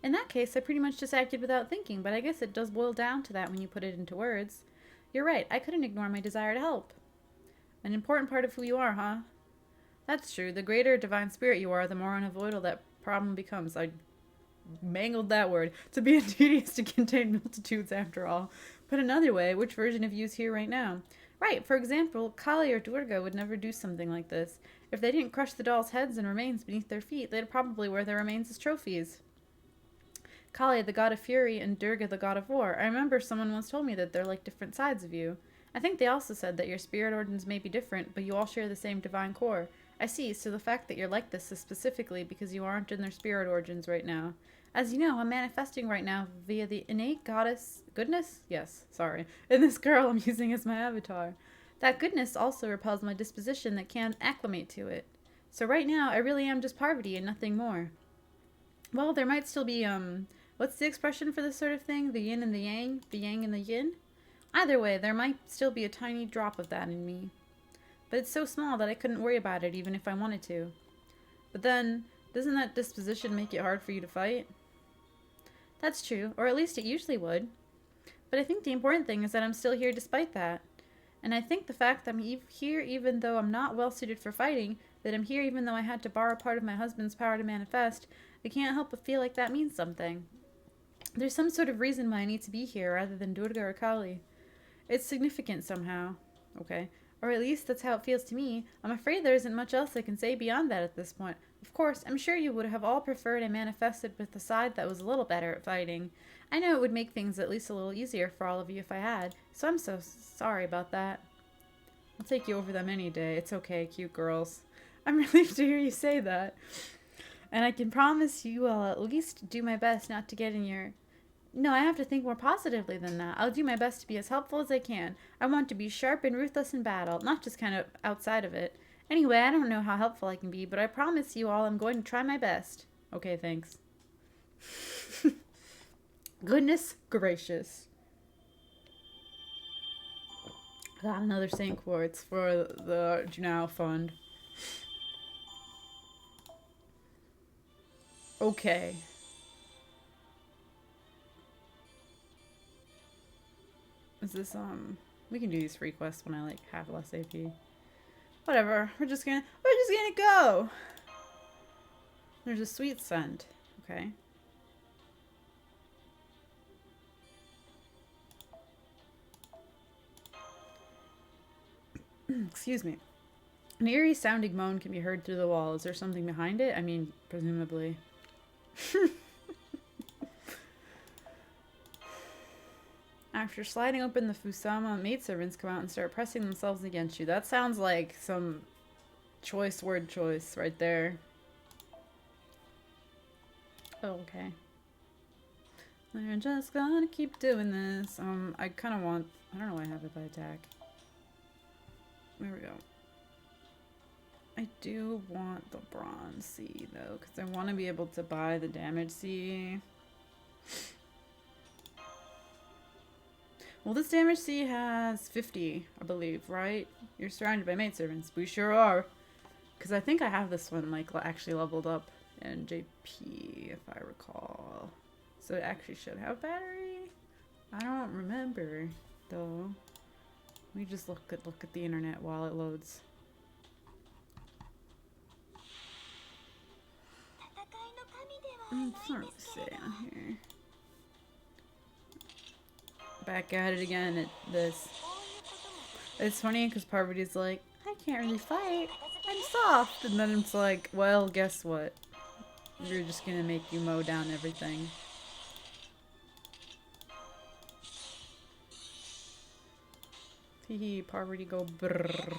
In that case, I pretty much just acted without thinking, but I guess it does boil down to that when you put it into words. You're right, I couldn't ignore my desire to help. An important part of who you are, huh? That's true. The greater divine spirit you are, the more unavoidable that problem becomes. I mangled that word. To be a deity is to contain multitudes, after all. Put another way, which version of you is here right now? Right, for example, Kali or Durga would never do something like this. If they didn't crush the dolls' heads and remains beneath their feet, they'd probably wear their remains as trophies. Kali, the god of fury, and Durga, the god of war. I remember someone once told me that they're like different sides of you. I think they also said that your spirit origins may be different, but you all share the same divine core. I see, so the fact that you're like this is specifically because you aren't in their spirit origins right now. As you know, I'm manifesting right now via the innate goodness? Yes, sorry. In this girl I'm using as my avatar. That goodness also repels my disposition that can't acclimate to it. So right now, I really am just Parvati and nothing more. Well, there might still be, what's the expression for this sort of thing? The yin and the yang and the yin? Either way, there might still be a tiny drop of that in me. But it's so small that I couldn't worry about it even if I wanted to. But then, doesn't that disposition make it hard for you to fight? That's true, or at least it usually would. But I think the important thing is that I'm still here despite that. And I think the fact that I'm here even though I'm not well suited for fighting, that I'm here even though I had to borrow part of my husband's power to manifest, I can't help but feel like that means something. There's some sort of reason why I need to be here rather than Durga or Kali. It's significant somehow. Okay. Or at least that's how it feels to me. I'm afraid there isn't much else I can say beyond that at this point. Of course, I'm sure you would have all preferred I manifested with the side that was a little better at fighting. I know it would make things at least a little easier for all of you if I had, so I'm so sorry about that. I'll take you over them any day. It's okay, cute girls. I'm relieved to hear you say that. And I can promise you I'll at least do my best not to get in your... No, I have to think more positively than that. I'll do my best to be as helpful as I can. I want to be sharp and ruthless in battle, not just kind of outside of it. Anyway, I don't know how helpful I can be, but I promise you all I'm going to try my best. Okay, thanks. Goodness gracious. Got another Saint Quartz for the Junao Fund. Okay. Is this, we can do these free quests when I, like, have less AP. Whatever. We're just gonna go! There's a sweet scent. Okay. Excuse me. An eerie sounding moan can be heard through the wall. Is there something behind it? I mean, presumably. After sliding open the Fusama, maidservants come out and start pressing themselves against you. That sounds like some word choice right there. Oh, okay. They're just gonna keep doing this. I kind of want... I don't know why I have it by attack. There we go. I do want the bronze C, though, because I want to be able to buy the damage C. Well, this damage C has 50, I believe, right? You're surrounded by maidservants. We sure are. Because I think I have this one, like, actually leveled up in JP, if I recall. So it actually should have battery? I don't remember, though. Let me just look at the internet while it loads. It's not really say on here. Back at it again at this. It's funny because Parvati's like, I can't really fight. I'm soft. And then it's like, well, guess what? We're just gonna make you mow down everything. Hee Parvati go brrrr.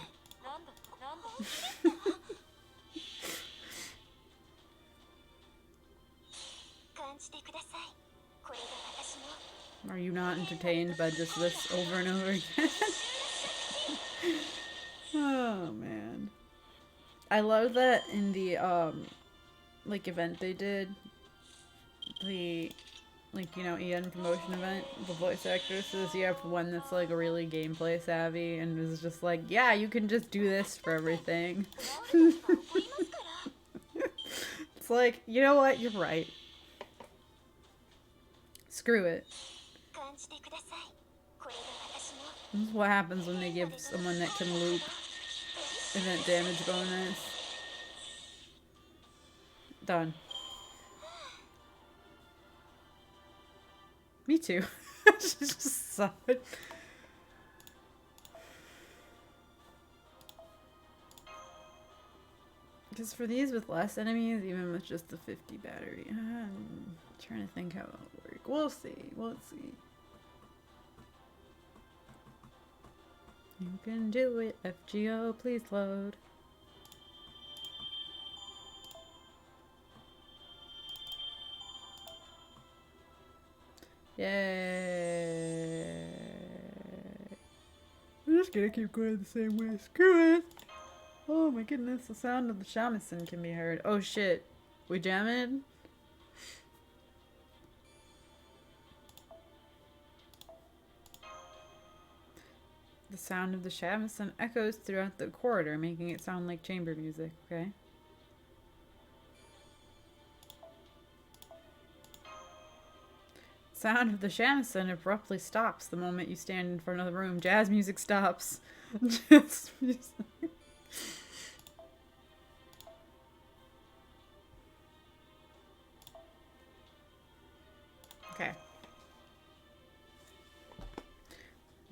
Are you not entertained by just this over and over again? Oh man. I love that in the like event they did, the like, you know, EN promotion event, the voice actresses, you have one that's like really gameplay savvy and is just like, yeah, you can just do this for everything. It's like, you know what, you're right. Screw it. This is what happens when they give someone that can loop event damage bonus. Done. Me too. Just sucked. Because for these with less enemies, even with just the 50 battery, I'm trying to think how it'll work. We'll see. We'll see. You can do it. FGO, please load. Yay. I'm just gonna keep going the same way. Screw it. Oh my goodness, the sound of the shamisen can be heard. Oh shit. We jamming? The sound of the shamisen echoes throughout the corridor, making it sound like chamber music, okay? Sound of the shamisen abruptly stops the moment you stand in front of the room. Jazz music stops. Jazz music. Okay.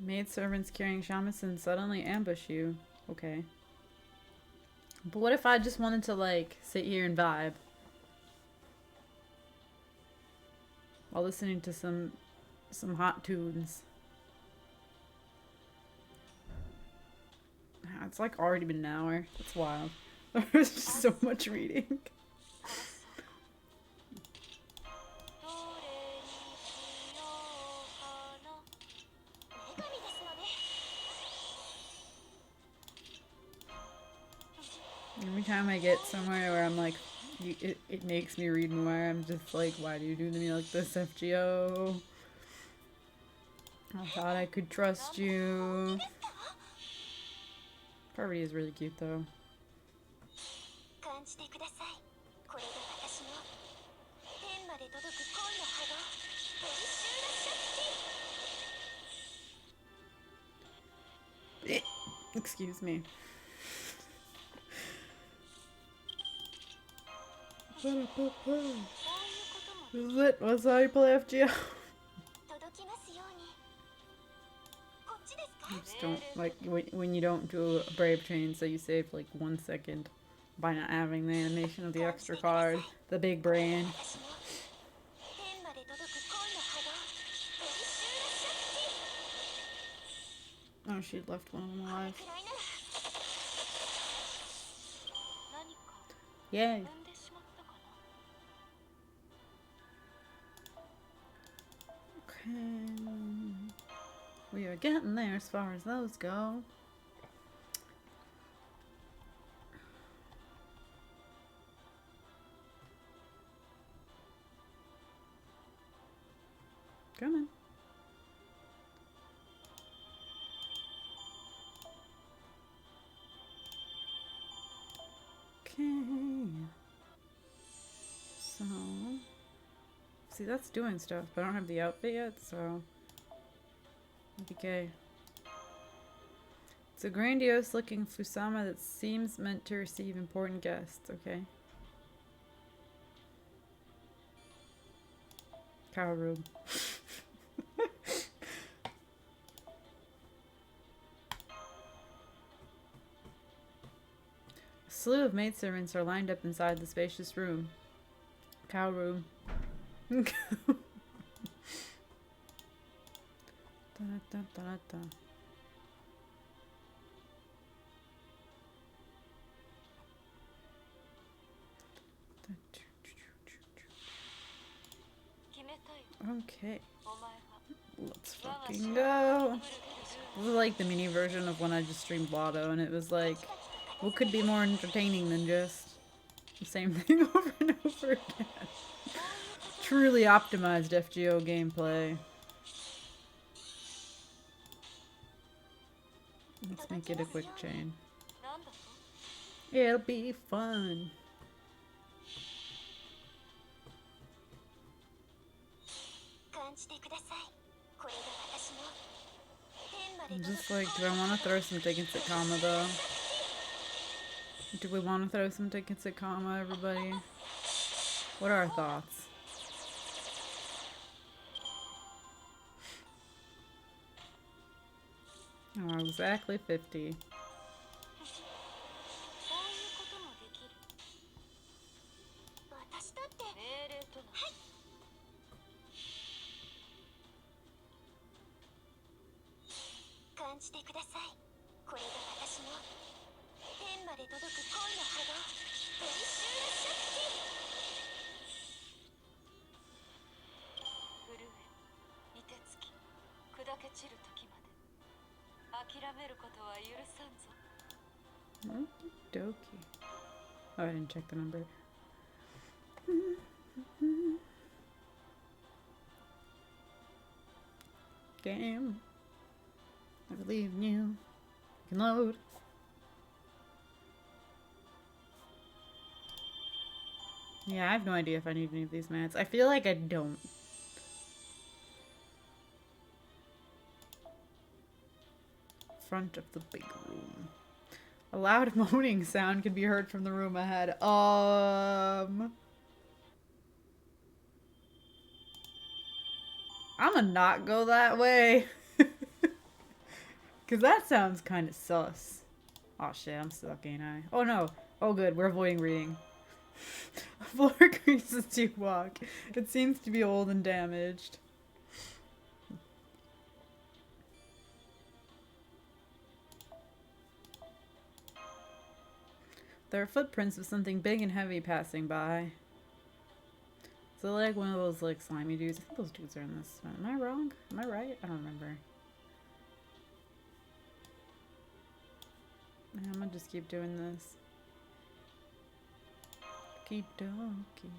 Maid servants carrying shamisen suddenly ambush you. Okay. But what if I just wanted to, like, sit here and vibe? While listening to some hot tunes. It's like already been an hour. That's wild. There's just so much reading. Every time I get somewhere where I'm like, it makes me read more, I'm just like, why do you do to me like this, FGO? I thought I could trust you. Parvati is really cute though. Excuse me. Lit, what's how you play FGO? You just don't, like, when you don't do a brave chain, so you save like 1 second by not having the animation of the extra card, the big brain. Oh, she left one of them alive. Yay. Okay. We are getting there as far as those go. Coming. Okay. So, see, that's doing stuff, but I don't have the outfit yet, so okay. It's a grandiose looking Fusama that seems meant to receive important guests, okay? Cow room. A slew of maidservants are lined up inside the spacious room. Cow room. Da, da, da, da. Okay. Let's fucking go. This is like the mini version of when I just streamed Lotto, and it was like, what could be more entertaining than just the same thing over and over again? Truly optimized FGO gameplay. Let's make it a quick chain. It'll be fun. I'm just like, do I want to throw some tickets at Kama though? Do we want to throw some tickets at Kama, everybody? What are our thoughts? Oh, exactly 50. Okie dokie. Oh, I didn't check the number. Game. I believe in you. You can load. Yeah, I have no idea if I need any of these mats. I feel like I don't. front of the big room. A loud moaning sound can be heard from the room ahead. I'm gonna not go that way. Because that sounds kind of sus. Oh shit, I'm stuck, ain't I? Oh no. Oh good, we're avoiding reading. Floor creaks as you walk. It seems to be old and damaged. There are footprints of something big and heavy passing by. Is it like one of those like slimy dudes? I think those dudes are in this one. Am I wrong? Am I right? I don't remember. I'm gonna just keep doing this. Okie dokie.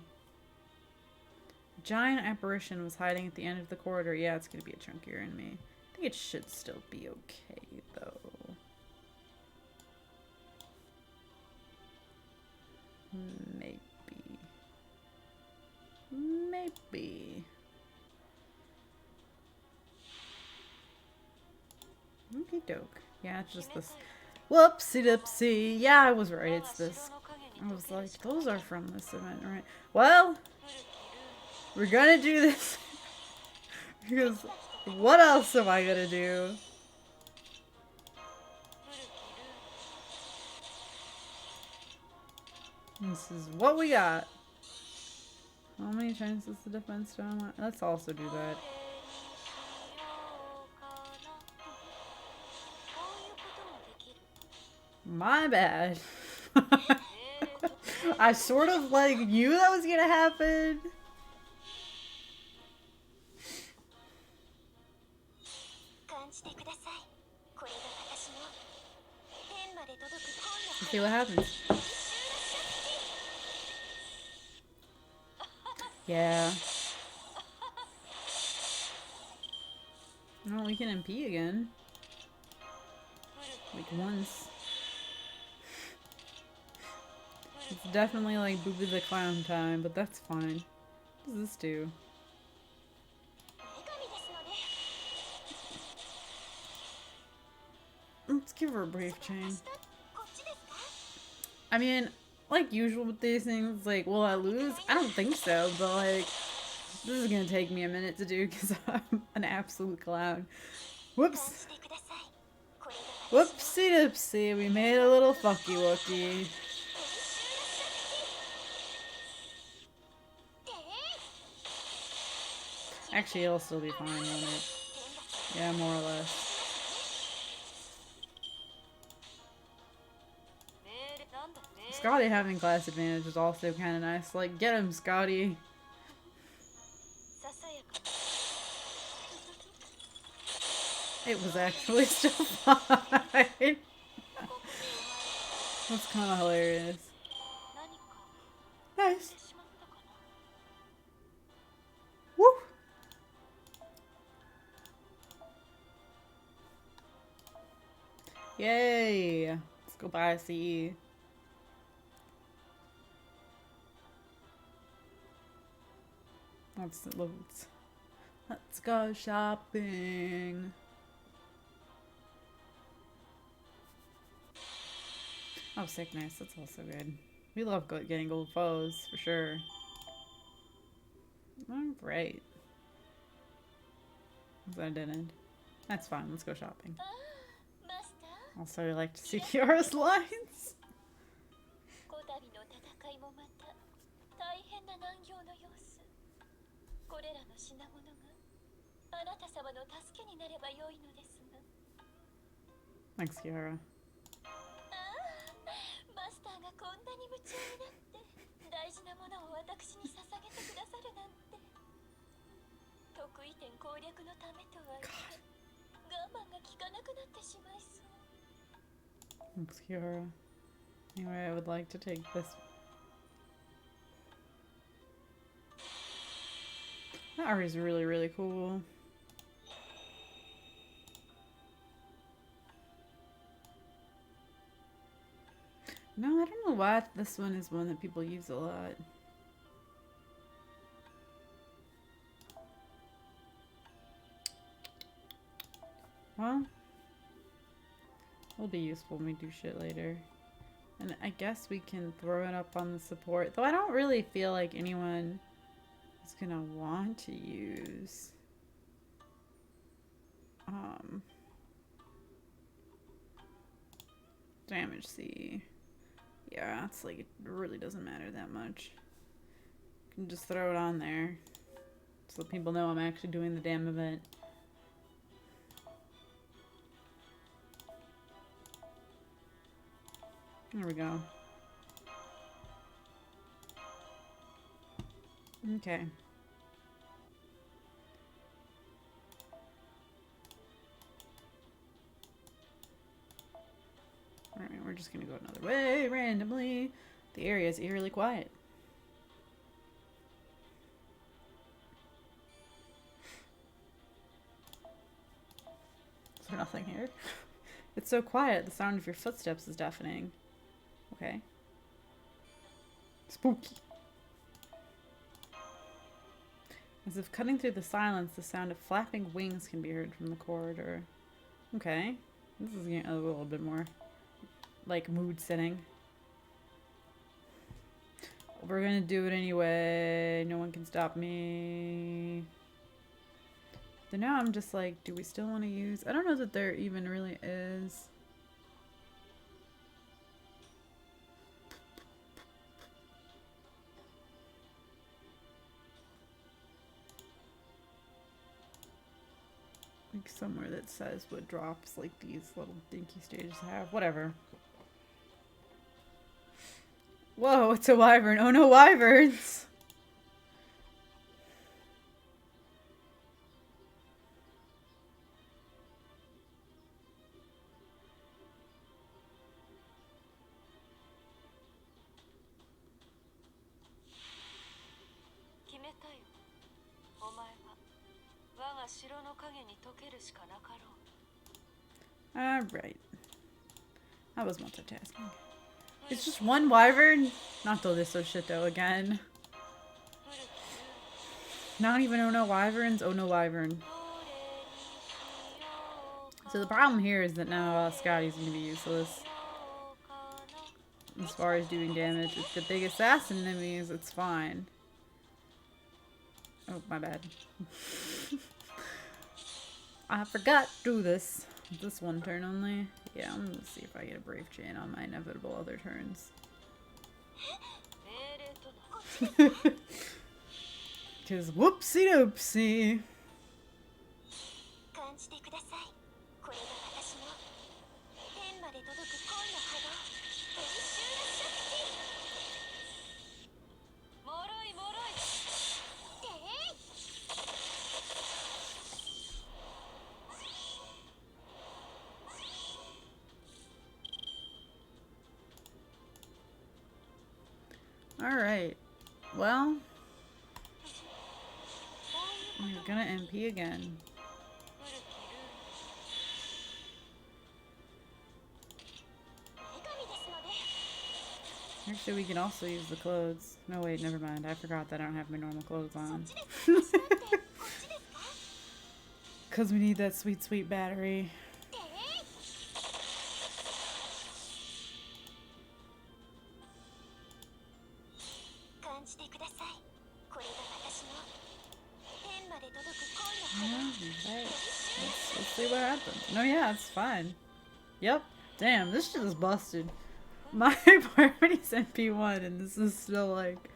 Giant apparition was hiding at the end of the corridor. Yeah, it's gonna be a chunkier enemy. I think it should still be okay though. Maybe. Maybe. Okie doke. Yeah, it's just this. Whoopsie dipsy. Yeah, I was right. It's this. I was like, those are from this event, right? Well, we're gonna do this. Because what else am I gonna do? This is what we got. How many chances to defense down? Let's also do that. My bad. I sort of like knew that was gonna happen. Let's see what happens. Yeah. No, we can MP again. Like once. It's definitely like Booby the Clown time, but that's fine. What does this do? Let's give her a brave chain. I mean, like usual with these things, like, will I lose? I don't think so, but like, this is gonna take me a minute to do because I'm an absolute clown. Whoops. Whoopsie doopsie, we made a little fucky wookie. Actually, it'll still be fine, won't it? Yeah, more or less. Scotty having class advantage is also kind of nice. Like, get him, Scotty. It was actually still fine. That's kind of hilarious. Nice. Woo! Yay! Let's go buy a CE. Let's go shopping. Oh, sickness. That's also good. We love getting gold foes, for sure. Alright. I didn't. That's fine. Let's go shopping. Also, I like to see Kiara's lines. Thanks, Kiara. Thanks, Kiara. Anyway, I would like to take this. That art is really, really cool. No, I don't know why this one is one that people use a lot. Well, Will be useful when we do shit later. And I guess we can throw it up on the support. Though I don't really feel like anyone is gonna want to use damage C. Yeah, it's like it really doesn't matter that much. You can just throw it on there so people know I'm actually doing the damn event. There we go. Okay. Alright, we're just gonna go another way randomly. The area is eerily quiet. Is there nothing here? It's so quiet, the sound of your footsteps is deafening. Okay. Spooky. As if cutting through the silence, the sound of flapping wings can be heard from the corridor. Okay. This is getting a little bit more like mood setting. We're gonna do it anyway. No one can stop me. So now I'm just like, do we still want to use? I don't know that there even really is. Like somewhere that says what drops like these little dinky stages have. Whatever. Whoa, it's a wyvern. Oh no, wyverns! Alright. I was multitasking. It's just one wyvern? Not though this so shit though again. Not even oh no wyverns, oh no wyvern. So the problem here is that now Scotty's gonna be useless. As far as doing damage with the big assassin enemies, it's fine. Oh, my bad. I forgot to do this. This one turn only. Yeah, I'm gonna see if I get a brave chain on my inevitable other turns. Cause whoopsie doopsie. Alright. Well, we're gonna MP again. Actually, we can also use the clothes. No, wait, never mind. I forgot that I don't have my normal clothes on. Because we need that sweet, sweet battery. Let's see what happens. No, yeah, it's fine. Yep. Damn, this shit is busted. My party's MP1 and this is still like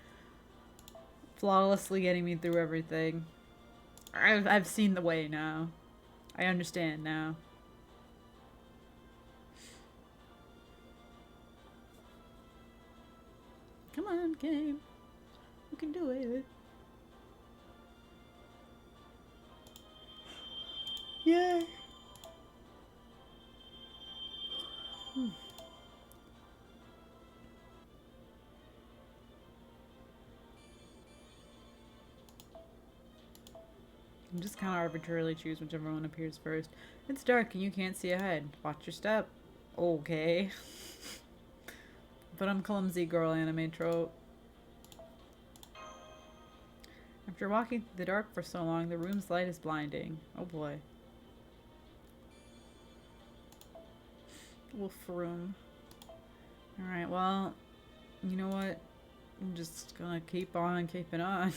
flawlessly getting me through everything. I've seen the way now. I understand now. Come on, game. You can do it. Yay. Just kind of arbitrarily choose whichever one appears first. It's dark and you can't see ahead. Watch your step. Okay. But I'm clumsy girl anime trope. After walking through the dark for so long, the room's light is blinding. Oh boy. Wolf room. Alright, well, you know what? I'm just gonna keep on keeping on. I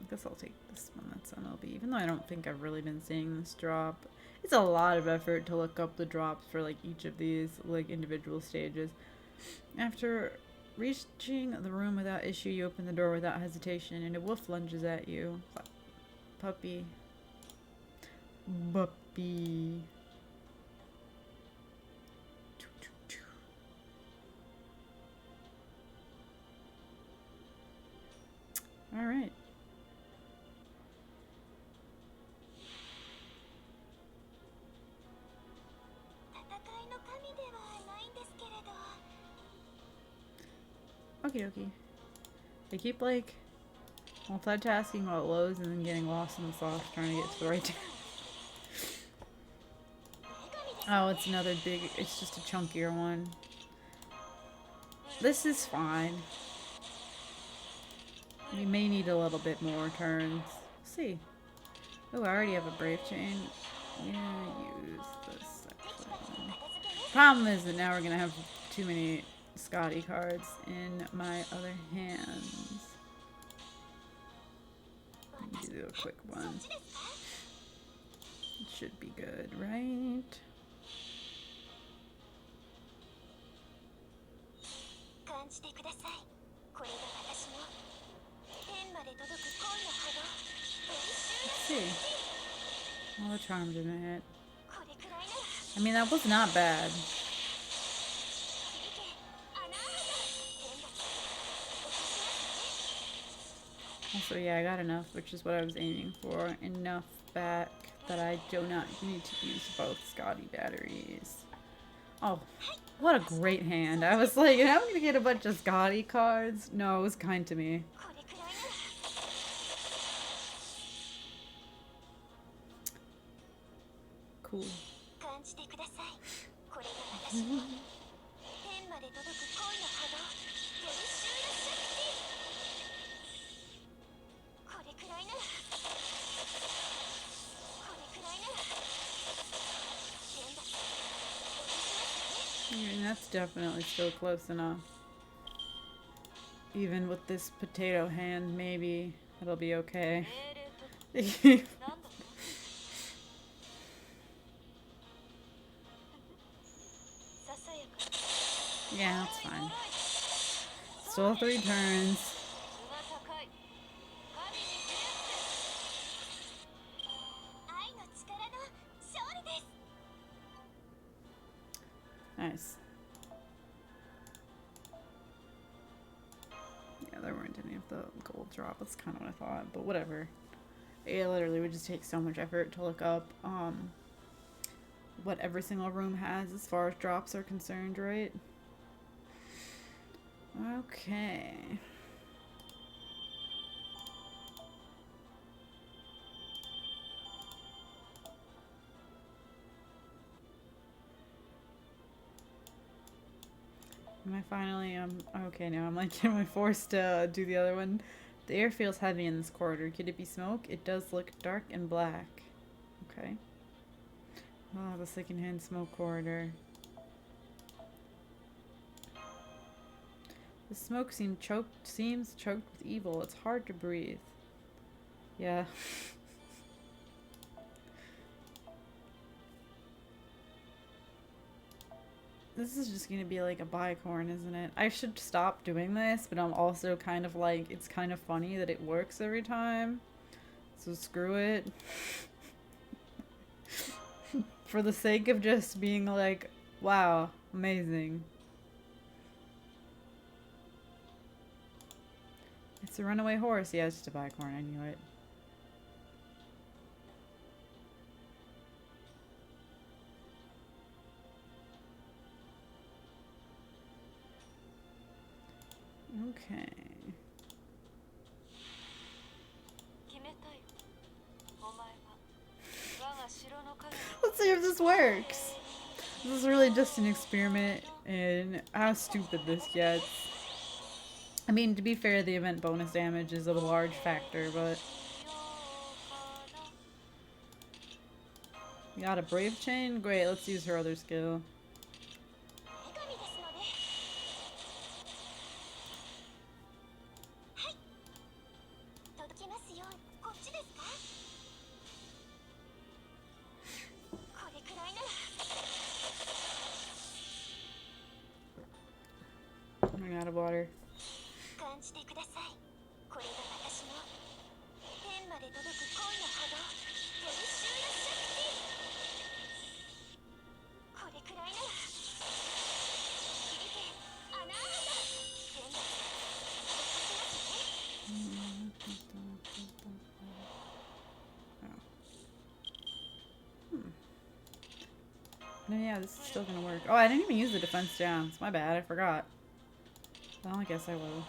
guess I'll take this one that's on LB, even though I don't think I've really been seeing this drop. It's a lot of effort to look up the drops for like each of these like individual stages. After reaching the room without issue, you open the door without hesitation, and a wolf lunges at you. Puppy. Puppy. Alright. Okie dokie. They keep like multitasking while it loads and then getting lost in the sauce trying to get to the right Oh, it's another big, it's just a chunkier one. This is fine. We may need a little bit more turns. Let's see. Oh, I already have a brave chain. I'm gonna use this actually. Problem is that now we're gonna have too many Scotty cards in my other hands. Do a quick one. It should be good, right? Let's see. All the charms in my head. I mean, that was not bad. Also, yeah, I got enough, which is what I was aiming for. Enough back that I do not need to use both Scotty batteries. Oh, what a great hand. I was like, I'm going to get a bunch of Scotty cards. No, it was kind to me. Cool. And that's definitely still close enough. Even with this potato hand, maybe it'll be okay. Yeah, that's fine. Still 3 turns. Nice. Yeah, there weren't any of the gold drop. That's kind of what I thought, but whatever. It literally would just take so much effort to look up what every single room has as far as drops are concerned, right? Okay. Am I finally, okay now, I'm like, am I forced to do the other one? The air feels heavy in this corridor. Could it be smoke? It does look dark and black. Okay. Oh, the secondhand smoke corridor. The smoke seems choked with evil. It's hard to breathe. Yeah. This is just gonna be like a bicorn, isn't it? I should stop doing this, but I'm also kind of like, it's kind of funny that it works every time. So screw it. For the sake of just being like, wow, amazing. It's a runaway horse. Yeah, it's just a bicorn. I knew it. Okay. Let's see if this works. This is really just an experiment in how stupid this gets. I mean, to be fair, the event bonus damage is a large factor, but... We got a brave chain. Great, let's use her other skill. I'm running out of water. No, yeah, this is still gonna work. Oh, I didn't even use the defense down. It's my bad, I forgot. Well, I guess I will.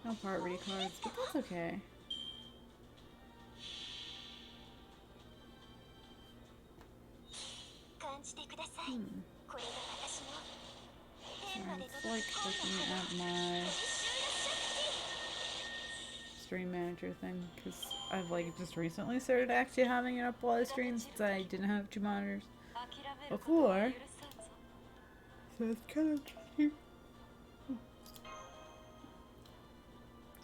No part recards, but that's okay. It's like looking at my stream manager thing, because I've like just recently started actually having it up while I stream since I didn't have 2 monitors before. So it's kind of tricky.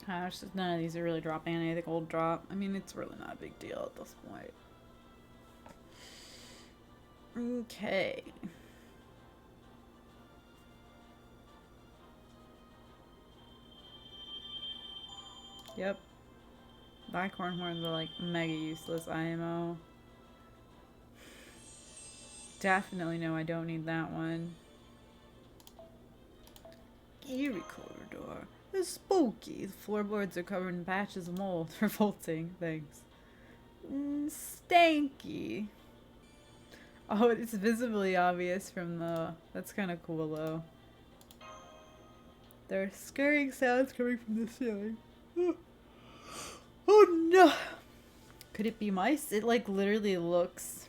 Gosh, none of these are really dropping anything old drop. I mean, it's really not a big deal at this point. Okay. Yep. Bicorn horns are like mega useless IMO. Definitely no, I don't need that one. Eerie corridor. It's spooky. The floorboards are covered in patches of mold. Revolting. Thanks. Stanky. Oh, it's visibly obvious from the... That's kind of cool, though. There are scurrying sounds coming from the ceiling. Oh, no! Could it be mice? It, like, literally looks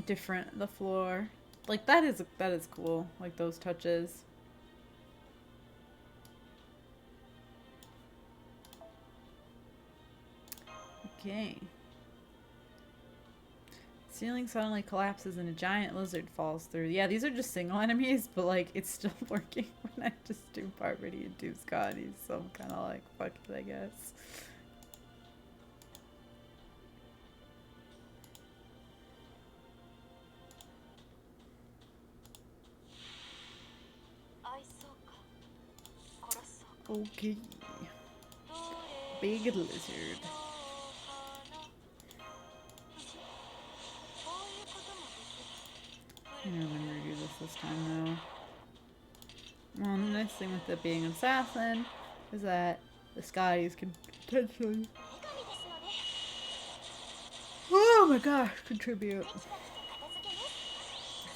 different, the floor. Like, that is cool. Like, those touches. Okay. Ceiling suddenly collapses and a giant lizard falls through. Yeah, these are just single enemies, but like it's still working when I just do Parvati and do Scotty, so I'm kind of like, fuck it, I guess. Okay. Big lizard. I don't remember to do this time though. Well, the nice thing with it being an assassin is that the Scotties can potentially, oh my gosh, contribute.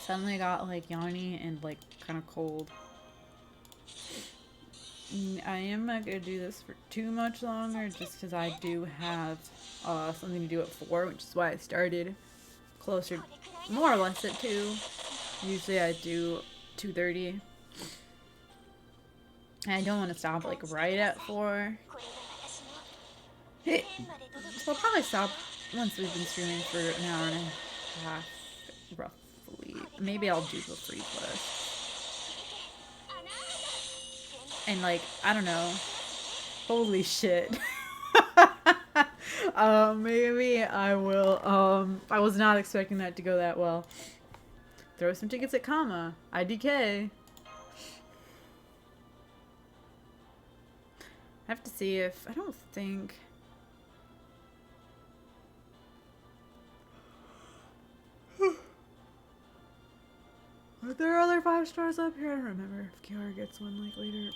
Suddenly got like yawny and like kind of cold. I am not gonna do this for too much longer just because I do have something to do at 4, which is why I started closer, more or less at 2. Usually I do 2:30. And I don't want to stop like right at 4. So I'll probably stop once we've been streaming for an hour and a half, roughly. Maybe I'll do the free quest. And like, I don't know. Holy shit. Maybe I will, I was not expecting that to go that well. Throw some tickets at Kama. IDK. I have to see if, I don't think... Are there other 5 stars up here? I don't remember if KR gets one like later.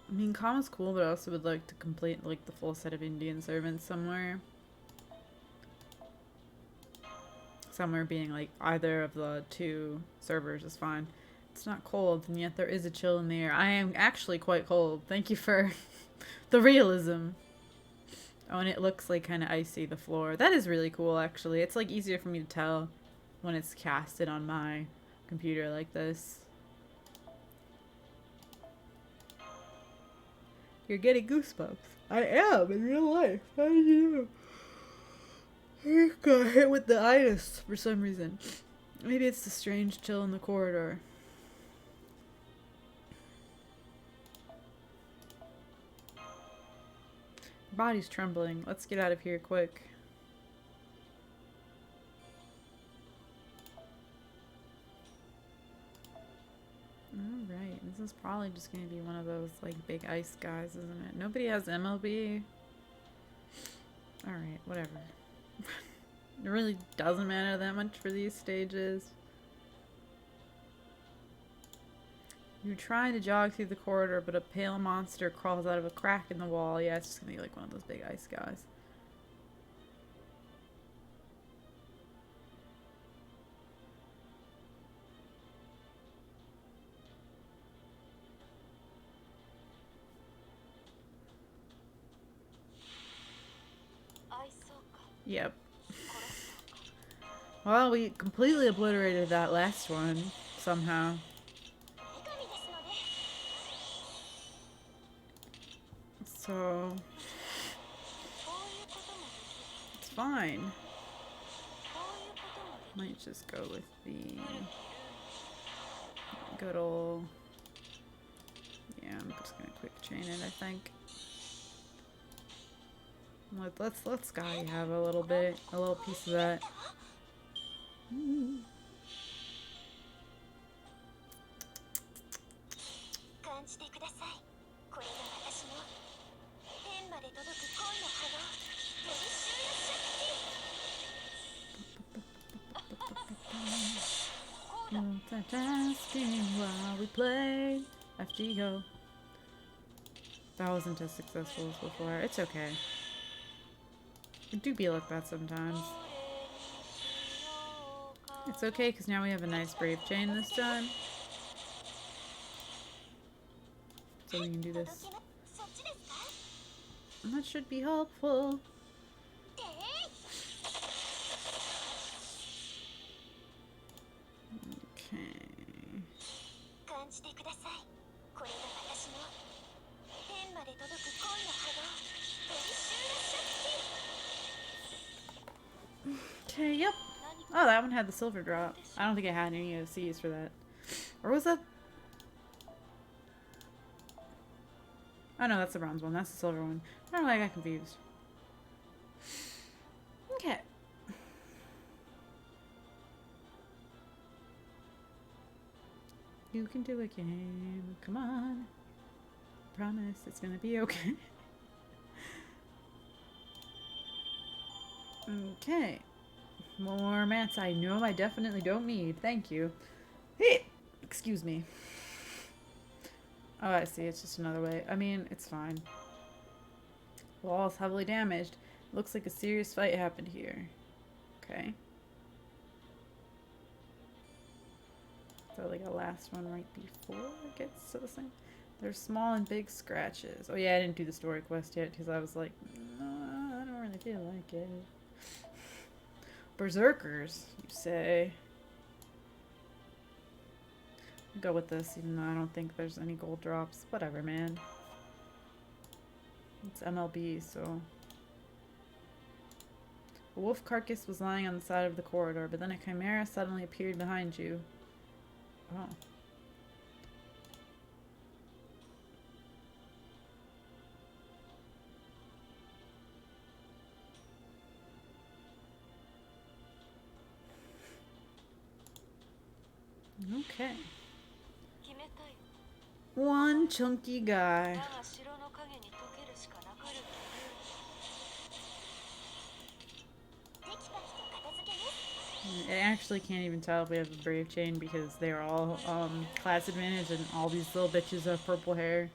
I mean, Kama's cool, but I also would like to complete like the full set of Indian servants somewhere. Somewhere being like either of the 2 servers is fine. It's not cold, and yet there is a chill in the air. I am actually quite cold. Thank you for the realism. Oh, and it looks like kind of icy, the floor. That is really cool, actually. It's like easier for me to tell when it's casted on my computer like this. You're getting goosebumps. I am in real life. How do you know? I got hit with the itis for some reason. Maybe it's the strange chill in the corridor. Body's trembling. Let's get out of here quick. Alright, this is probably just gonna be one of those like big ice guys, isn't it? Nobody has MLB. Alright, whatever. It really doesn't matter that much for these stages. You try to jog through the corridor, but a pale monster crawls out of a crack in the wall. Yeah, it's just gonna be like one of those big ice guys. Yep. Well, we completely obliterated that last one, somehow. So... it's fine. Might just go with the... good ol'... yeah, I'm just gonna quick chain it, I think. Let Sky have a little piece of that. Multitasking while we play FGO. That wasn't as successful as before. It's okay. It do be like that sometimes. It's okay because now we have a nice brave chain this time. So we can do this. And that should be helpful. Okay, yep. Oh, that one had the silver drop. I don't think it had any OCs for that. Or was that? Oh no, that's the bronze one. That's the silver one. I don't know, I got confused. Okay. You can do it, game. Come on. Promise it's gonna be okay. Okay. More mats I know I definitely don't need. Thank you. Hey! Excuse me. Oh, I see. It's just another way. I mean, it's fine. Wall is heavily damaged. Looks like a serious fight happened here. Okay. So like a last one right before it gets to the same. There's small and big scratches. Oh yeah, I didn't do the story quest yet because I was like, no, I don't really feel like it. Berserkers, you say? I'll go with this, even though I don't think there's any gold drops. Whatever, man. It's MLB, so... A wolf carcass was lying on the side of the corridor, but then a chimera suddenly appeared behind you. Oh. Okay. One chunky guy. I actually can't even tell if we have a brave chain because they're all class advantage and all these little bitches have purple hair.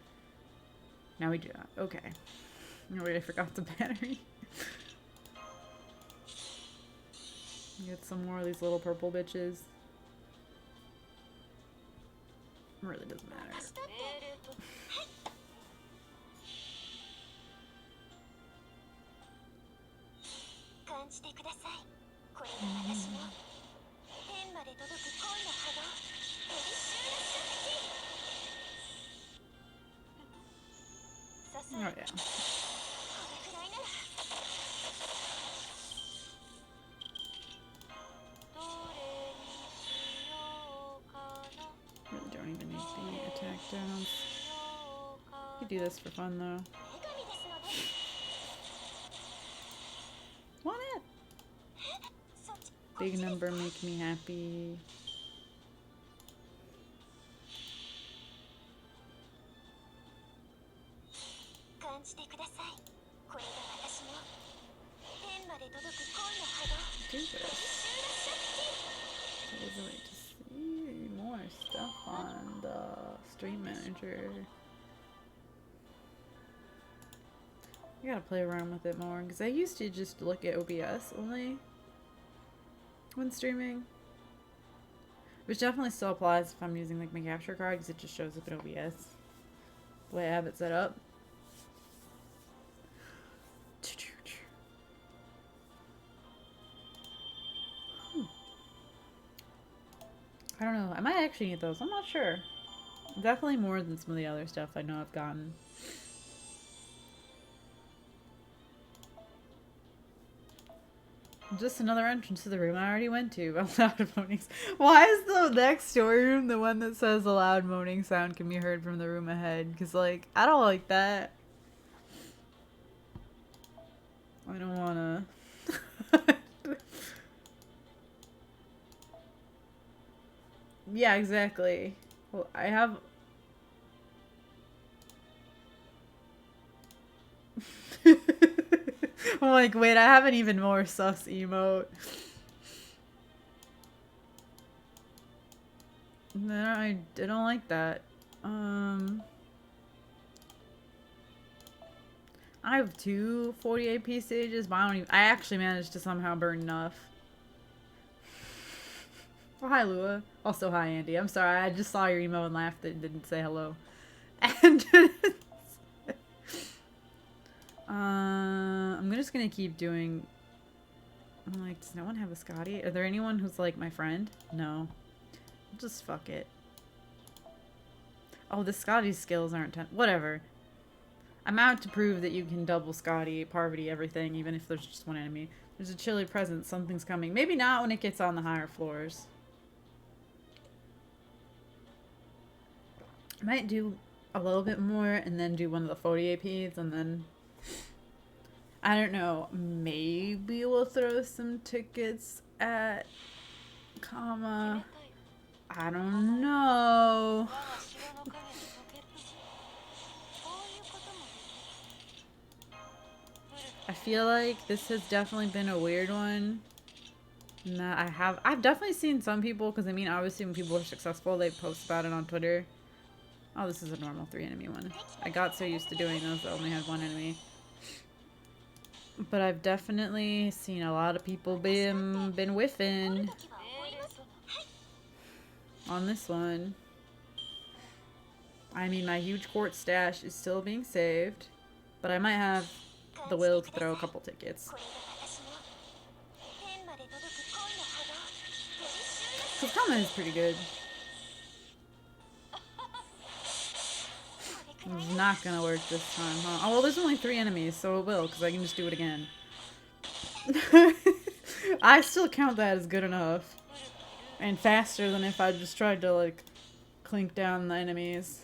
Now we do not. Okay. No, wait, I forgot the battery. Get some more of these little purple bitches. It really doesn't matter. Oh yeah. Really don't even need the attack downs. You do this for fun though. Want it? Big number make me happy. Do this. I would like to see more stuff on the stream manager. I gotta play around with it more because I used to just look at OBS only when streaming, which definitely still applies if I'm using like my capture card because it just shows up in OBS the way I have it set up. I don't know. I might actually need those. I'm not sure. Definitely more than some of the other stuff I know I've gotten. Just another entrance to the room I already went to. Loud moaning. Why is the next story room the one that says a loud moaning sound can be heard from the room ahead? Because, like, I don't like that. I don't wanna. Yeah, exactly. Well, I have. I'm like, wait, I have an even more sus emote. No, I don't like that. I have two 48p stages, but I actually managed to somehow burn enough. Oh, hi, Lua. Also, hi, Andy. I'm sorry, I just saw your emo and laughed and didn't say hello. And I'm just gonna keep doing. I'm like, does no one have a Scotty? Are there anyone who's like my friend? No. Just fuck it. Oh, the Scotty skills aren't whatever. I'm out to prove that you can double Scotty, Parvati, everything, even if there's just one enemy. There's a chilly presence. Something's coming. Maybe not when it gets on the higher floors. I might do a little bit more and then do one of the 40 APs and then I don't know, maybe we'll throw some tickets at Kama. I don't know. I feel like this has definitely been a weird one. Nah, I've definitely seen some people, because I mean, obviously when people are successful, they post about it on Twitter. Oh, this is a normal 3 enemy one. I got so used to doing those that only had 1 enemy. But I've definitely seen a lot of people been whiffing on this one. I mean, my huge court stash is still being saved, but I might have the will to throw a couple tickets. Because Kama is pretty good. It's not gonna work this time, huh? Oh, well, there's only 3 enemies, so it will, because I can just do it again. I still count that as good enough. And faster than if I just tried to, like, clink down the enemies.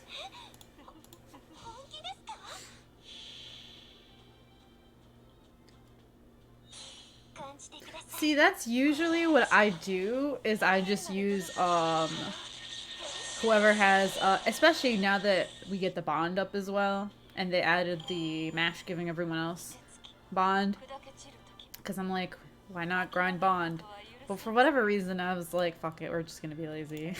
See, that's usually what I do, is I just use, whoever has, especially now that we get the bond up as well, and they added the mash giving everyone else bond, because I'm like, why not grind bond? But for whatever reason, I was like, fuck it, we're just gonna be lazy.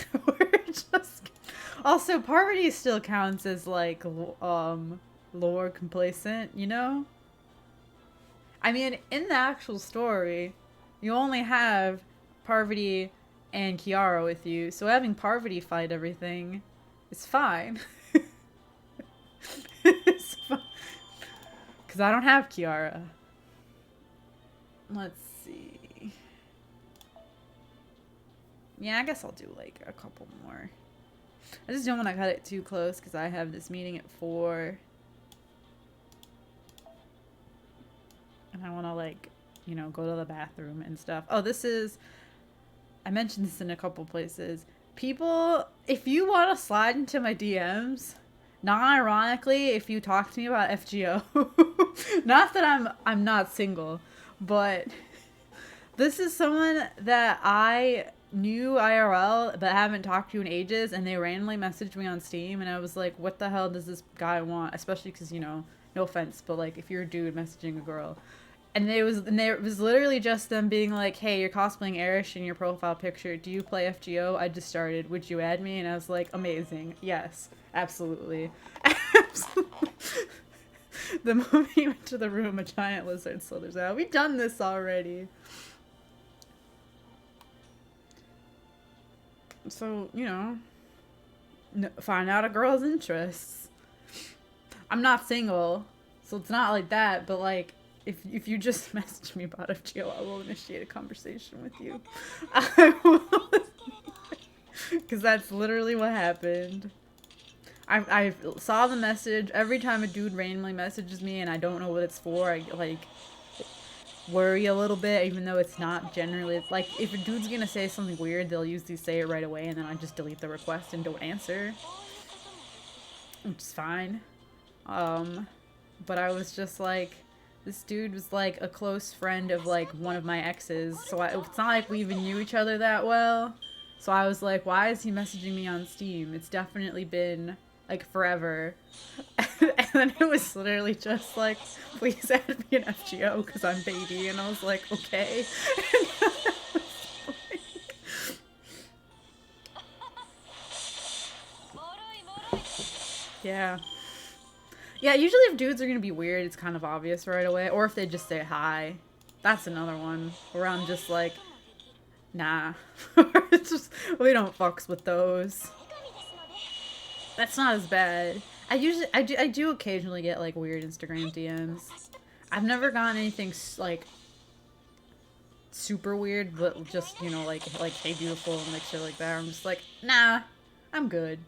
Also, Parvati still counts as, like, lore complacent, you know? I mean, in the actual story, you only have Parvati and Kiara with you, so having Parvati fight everything is fine. It's fine. Because I don't have Kiara. Let's see. Yeah, I guess I'll do like a couple more. I just don't want to cut it too close because I have this meeting at 4. And I want to like, you know, go to the bathroom and stuff. Oh, this is, I mentioned this in a couple places. People, if you want to slide into my DMs, non-ironically, if you talk to me about FGO, not that I'm not single, but this is someone that I knew IRL but haven't talked to in ages, and they randomly messaged me on Steam, and I was like, what the hell does this guy want? Especially because, you know, no offense, but like if you're a dude messaging a girl. And it was literally just them being like, hey, you're cosplaying Erish in your profile picture. Do you play FGO? I just started. Would you add me? And I was like, amazing. Yes, absolutely. Absolutely. The moment he went to the room, a giant lizard slithers out. We've done this already. So, you know, find out a girl's interests. I'm not single, so it's not like that, but like, if you just message me about FGO, I will initiate a conversation with you. I will. Because that's literally what happened. I saw the message. Every time a dude randomly messages me and I don't know what it's for, I like worry a little bit, even though it's not generally. It's like, if a dude's gonna say something weird, they'll usually say it right away, and then I just delete the request and don't answer. Which is fine. But I was just like, this dude was like a close friend of like one of my exes, so it's not like we even knew each other that well. So I was like, why is he messaging me on Steam? It's definitely been like forever. And then it was literally just like, please add me an FGO because I'm baby. And I was like, okay. Yeah. Yeah, usually if dudes are gonna be weird, it's kind of obvious right away. Or if they just say hi. That's another one where I'm just like, nah. It's just, we don't fucks with those. That's not as bad. I do occasionally get like weird Instagram DMs. I've never gotten anything like super weird, but just, you know, like hey beautiful and like shit like that. I'm just like, nah, I'm good.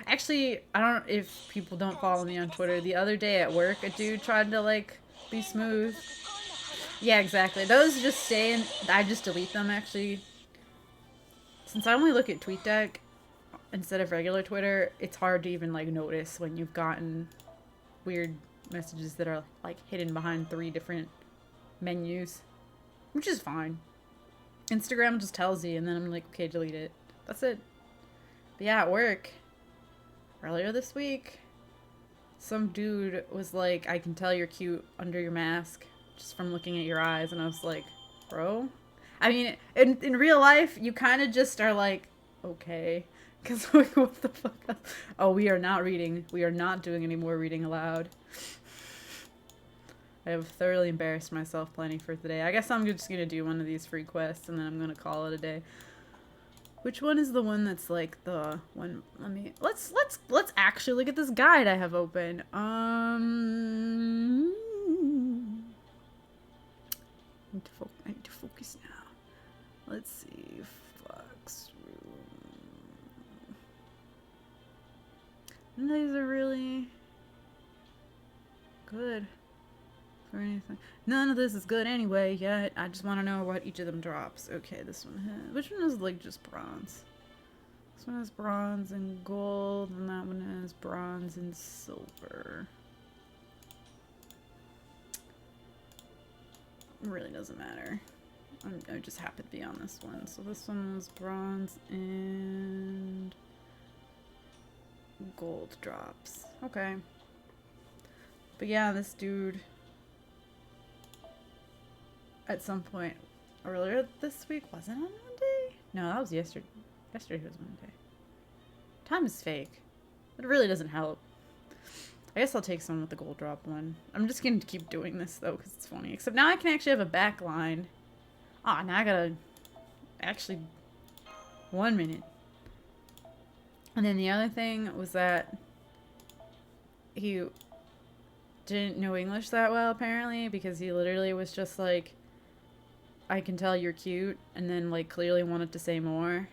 Actually, I don't, if people don't follow me on Twitter, the other day at work, a dude tried to, like, be smooth. Yeah, exactly. Those just stay in, I just delete them, actually. Since I only look at TweetDeck instead of regular Twitter, it's hard to even, like, notice when you've gotten weird messages that are, like, hidden behind 3 different menus. Which is fine. Instagram just tells you, and then I'm like, okay, delete it. That's it. But yeah, at work, earlier this week, some dude was like, I can tell you're cute under your mask just from looking at your eyes. And I was like, bro? I mean, in real life, you kind of just are like, okay. Because, like, what the fuck else? Oh, we are not reading. We are not doing any more reading aloud. I have thoroughly embarrassed myself planning for today. I guess I'm just going to do one of these free quests, and then I'm going to call it a day. Which one is the one that's like the one? Let's actually look at this guide I have open. I need to focus now. Let's see. Fox room. These are really good for anything. None of this is good anyway yet. I just want to know what each of them drops. Okay, this one has... Which one is, like, just bronze? This one has bronze and gold, and that one has bronze and silver. It really doesn't matter. I just happen to be on this one. So this one was bronze and gold drops. Okay. But yeah, this dude... At some point earlier this week, was it on Monday? No, that was yesterday. Yesterday was Monday. Time is fake. It really doesn't help. I guess I'll take someone with the gold drop one. I'm just gonna keep doing this though because it's funny. Except now I can actually have a back line. Ah, now I gotta actually 1 minute. And then the other thing was that he didn't know English that well apparently because he literally was just like, I can tell you're cute, and then, like, clearly wanted to say more.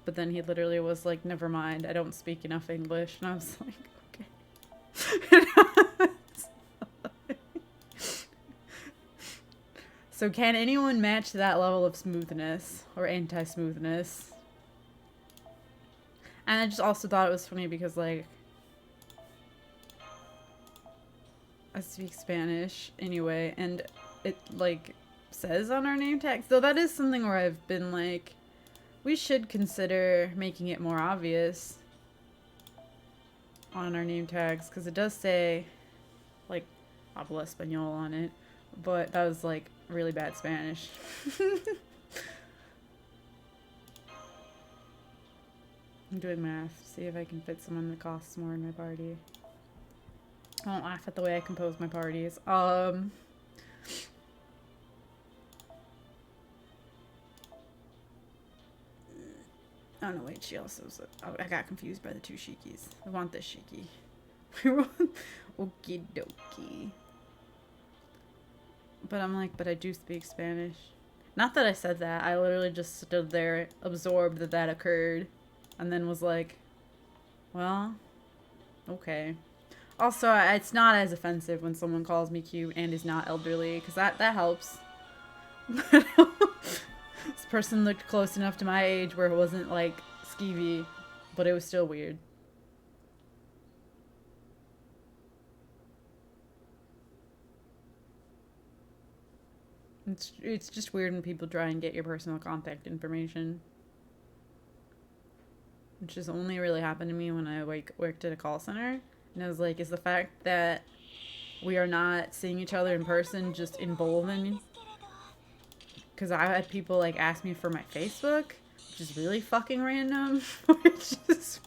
But then he literally was like, never mind, I don't speak enough English. And I was like, okay. So can anyone match that level of smoothness or anti-smoothness? And I just also thought it was funny because, like, I speak Spanish anyway, and it, like, says on our name tags. Though that is something where I've been like, we should consider making it more obvious on our name tags, because it does say, like, habla español on it. But that was, like, really bad Spanish. I'm doing math. See if I can fit someone that costs more in my party. I won't laugh at the way I compose my parties. Oh no, wait, she also was I got confused by the two shikis. I want this shiki. Okie dokie. But I'm like, but I do speak Spanish. Not that I said that. I literally just stood there, absorbed that that occurred, and then was like, well, okay. Also, it's not as offensive when someone calls me cute and is not elderly, because that helps. This person looked close enough to my age where it wasn't, like, skeevy, but it was still weird. It's just weird when people try and get your personal contact information. Which has only really happened to me when I worked at a call center. And I was like, is the fact that we are not seeing each other in person just emboldening? Because I had people, like, ask me for my Facebook, which is really fucking random. Which is...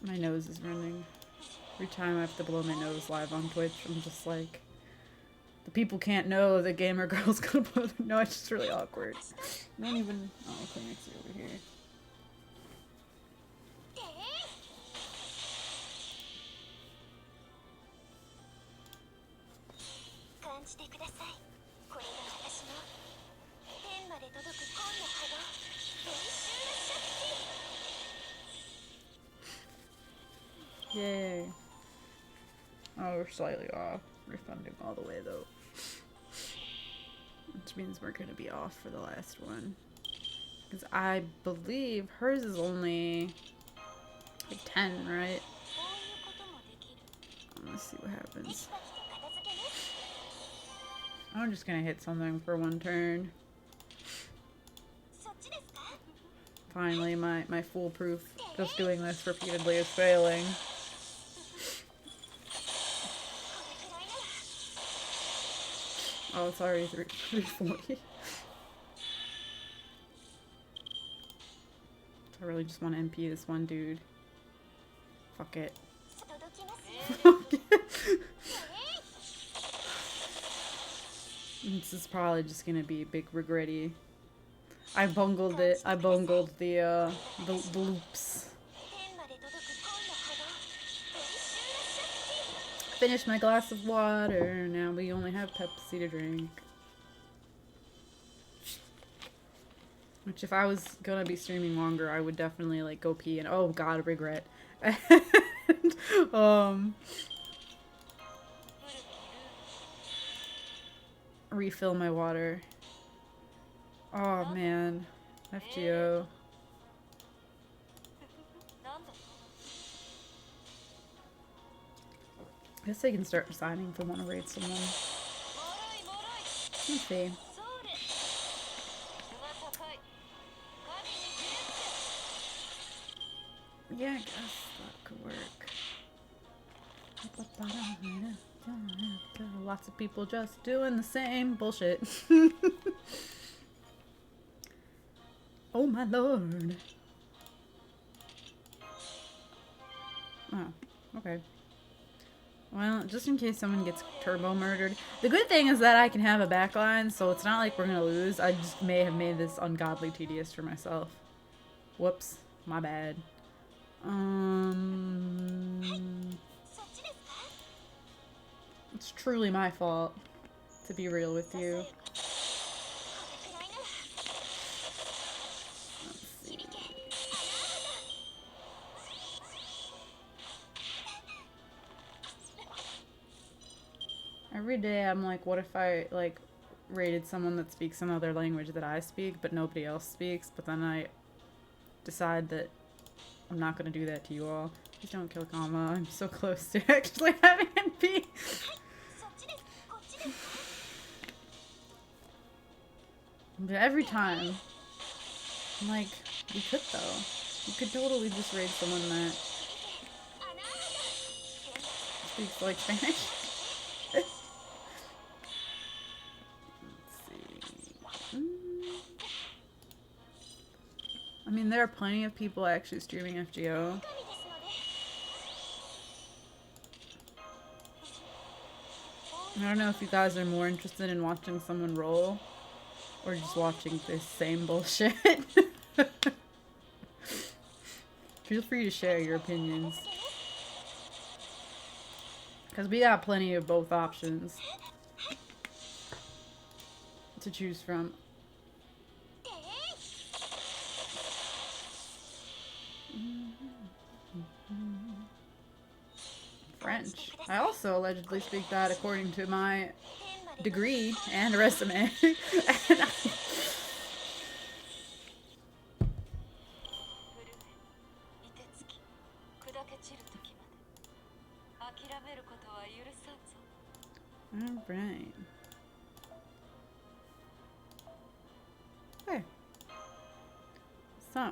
My nose is running. Every time I have to blow my nose live on Twitch, I'm just like... The people can't know the gamer girl's gonna blow their... No, it's just really awkward. I don't even... Oh, Kleenex are over here. Yay. Oh, we're slightly off. Refunding all the way, though. Which means we're going to be off for the last one. Because I believe hers is only like 10, right? Let's see what happens. I'm just going to hit something for one turn. Finally, my foolproof just doing this repeatedly is failing. Oh, sorry, 340. I really just want to MP this one dude. Fuck it. This is probably just gonna be big regretty. I bungled it. I bungled the loops. Finished my glass of water. Now we only have Pepsi to drink. Which, if I was gonna be streaming longer, I would definitely like go pee and oh god, regret. And, refill my water. Oh man, FGO. I guess I can start deciding if I want to raid someone. Let's see. Yeah, I guess that could work. Lots of people just doing the same bullshit. Oh my lord. Oh, okay. Well, just in case someone gets turbo murdered. The good thing is that I can have a backline, so it's not like we're gonna lose. I just may have made this ungodly tedious for myself. Whoops. My bad. It's truly my fault. to be real with you. Every day I'm like, what if I like rated someone that speaks another language that I speak but nobody else speaks, but then I decide that I'm not gonna do that to you all. Please don't kill Kama. I'm so close to actually having it be. But every time I'm like, you could though. You could totally just raid someone that speaks like Spanish. I mean, there are plenty of people actually streaming FGO. I don't know if you guys are more interested in watching someone roll or just watching this same bullshit. Feel free to share your opinions. Because we got plenty of both options to choose from. French. I also allegedly speak that according to my degree and resume. Alright. Okay. So,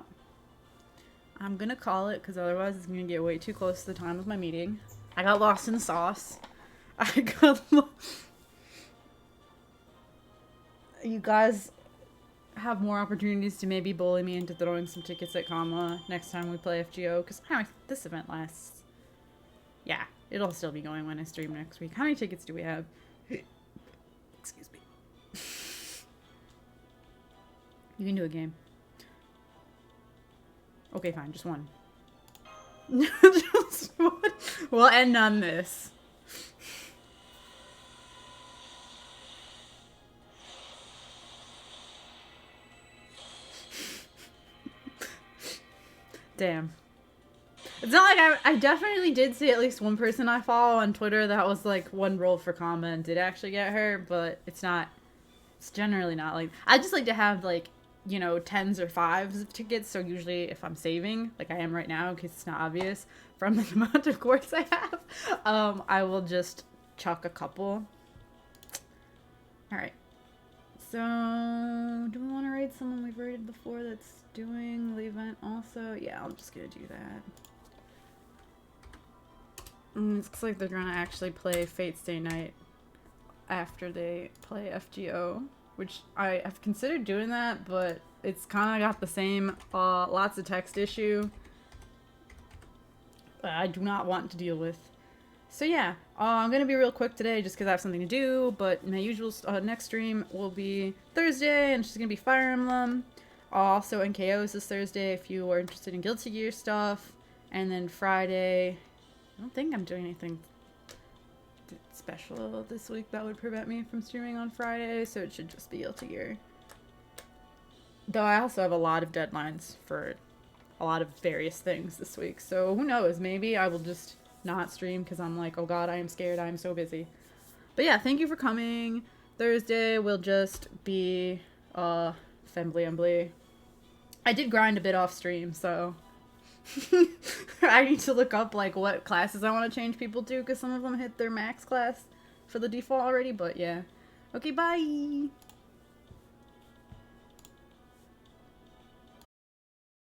I'm gonna call it because otherwise it's gonna get way too close to the time of my meeting. I got lost in the sauce. You guys have more opportunities to maybe bully me into throwing some tickets at Kama next time we play FGO, because this event lasts. Yeah, it'll still be going when I stream next week. How many tickets do we have? Excuse me. You can do a game. Okay, fine, just one. Just one. We'll end on this. Damn. It's not like I definitely did see at least one person I follow on Twitter that was like one roll for Kama and did actually get her, but it's generally not like, I just like to have like, you know, 10s or 5s of tickets, so usually if I'm saving, like I am right now in case it's not obvious from the amount of course I have, I will just chuck a couple. Alright. So, do we want to raid someone we've raided before that's doing the event also? Yeah, I'm just gonna do that. It looks like they're gonna actually play Fate Stay Night after they play FGO, which I have considered doing that, but it's kind of got the same lots of text issue that I do not want to deal with. So yeah, I'm gonna be real quick today just because I have something to do, but my usual next stream will be Thursday, and it's just gonna be Fire Emblem. Also NKOs this Thursday if you are interested in Guilty Gear stuff, and then Friday, I don't think I'm doing anything special this week that would prevent me from streaming on Friday, so it should just be Guilty Gear. Though I also have a lot of deadlines for a lot of various things this week, so who knows, maybe I will just not stream because I'm like, oh god, I am scared, I am so busy. But yeah, thank you for coming. Thursday will just be Fembly. I did grind a bit off stream, so I need to look up like what classes I want to change people to because some of them hit their max class for the default already, but yeah. Okay, bye!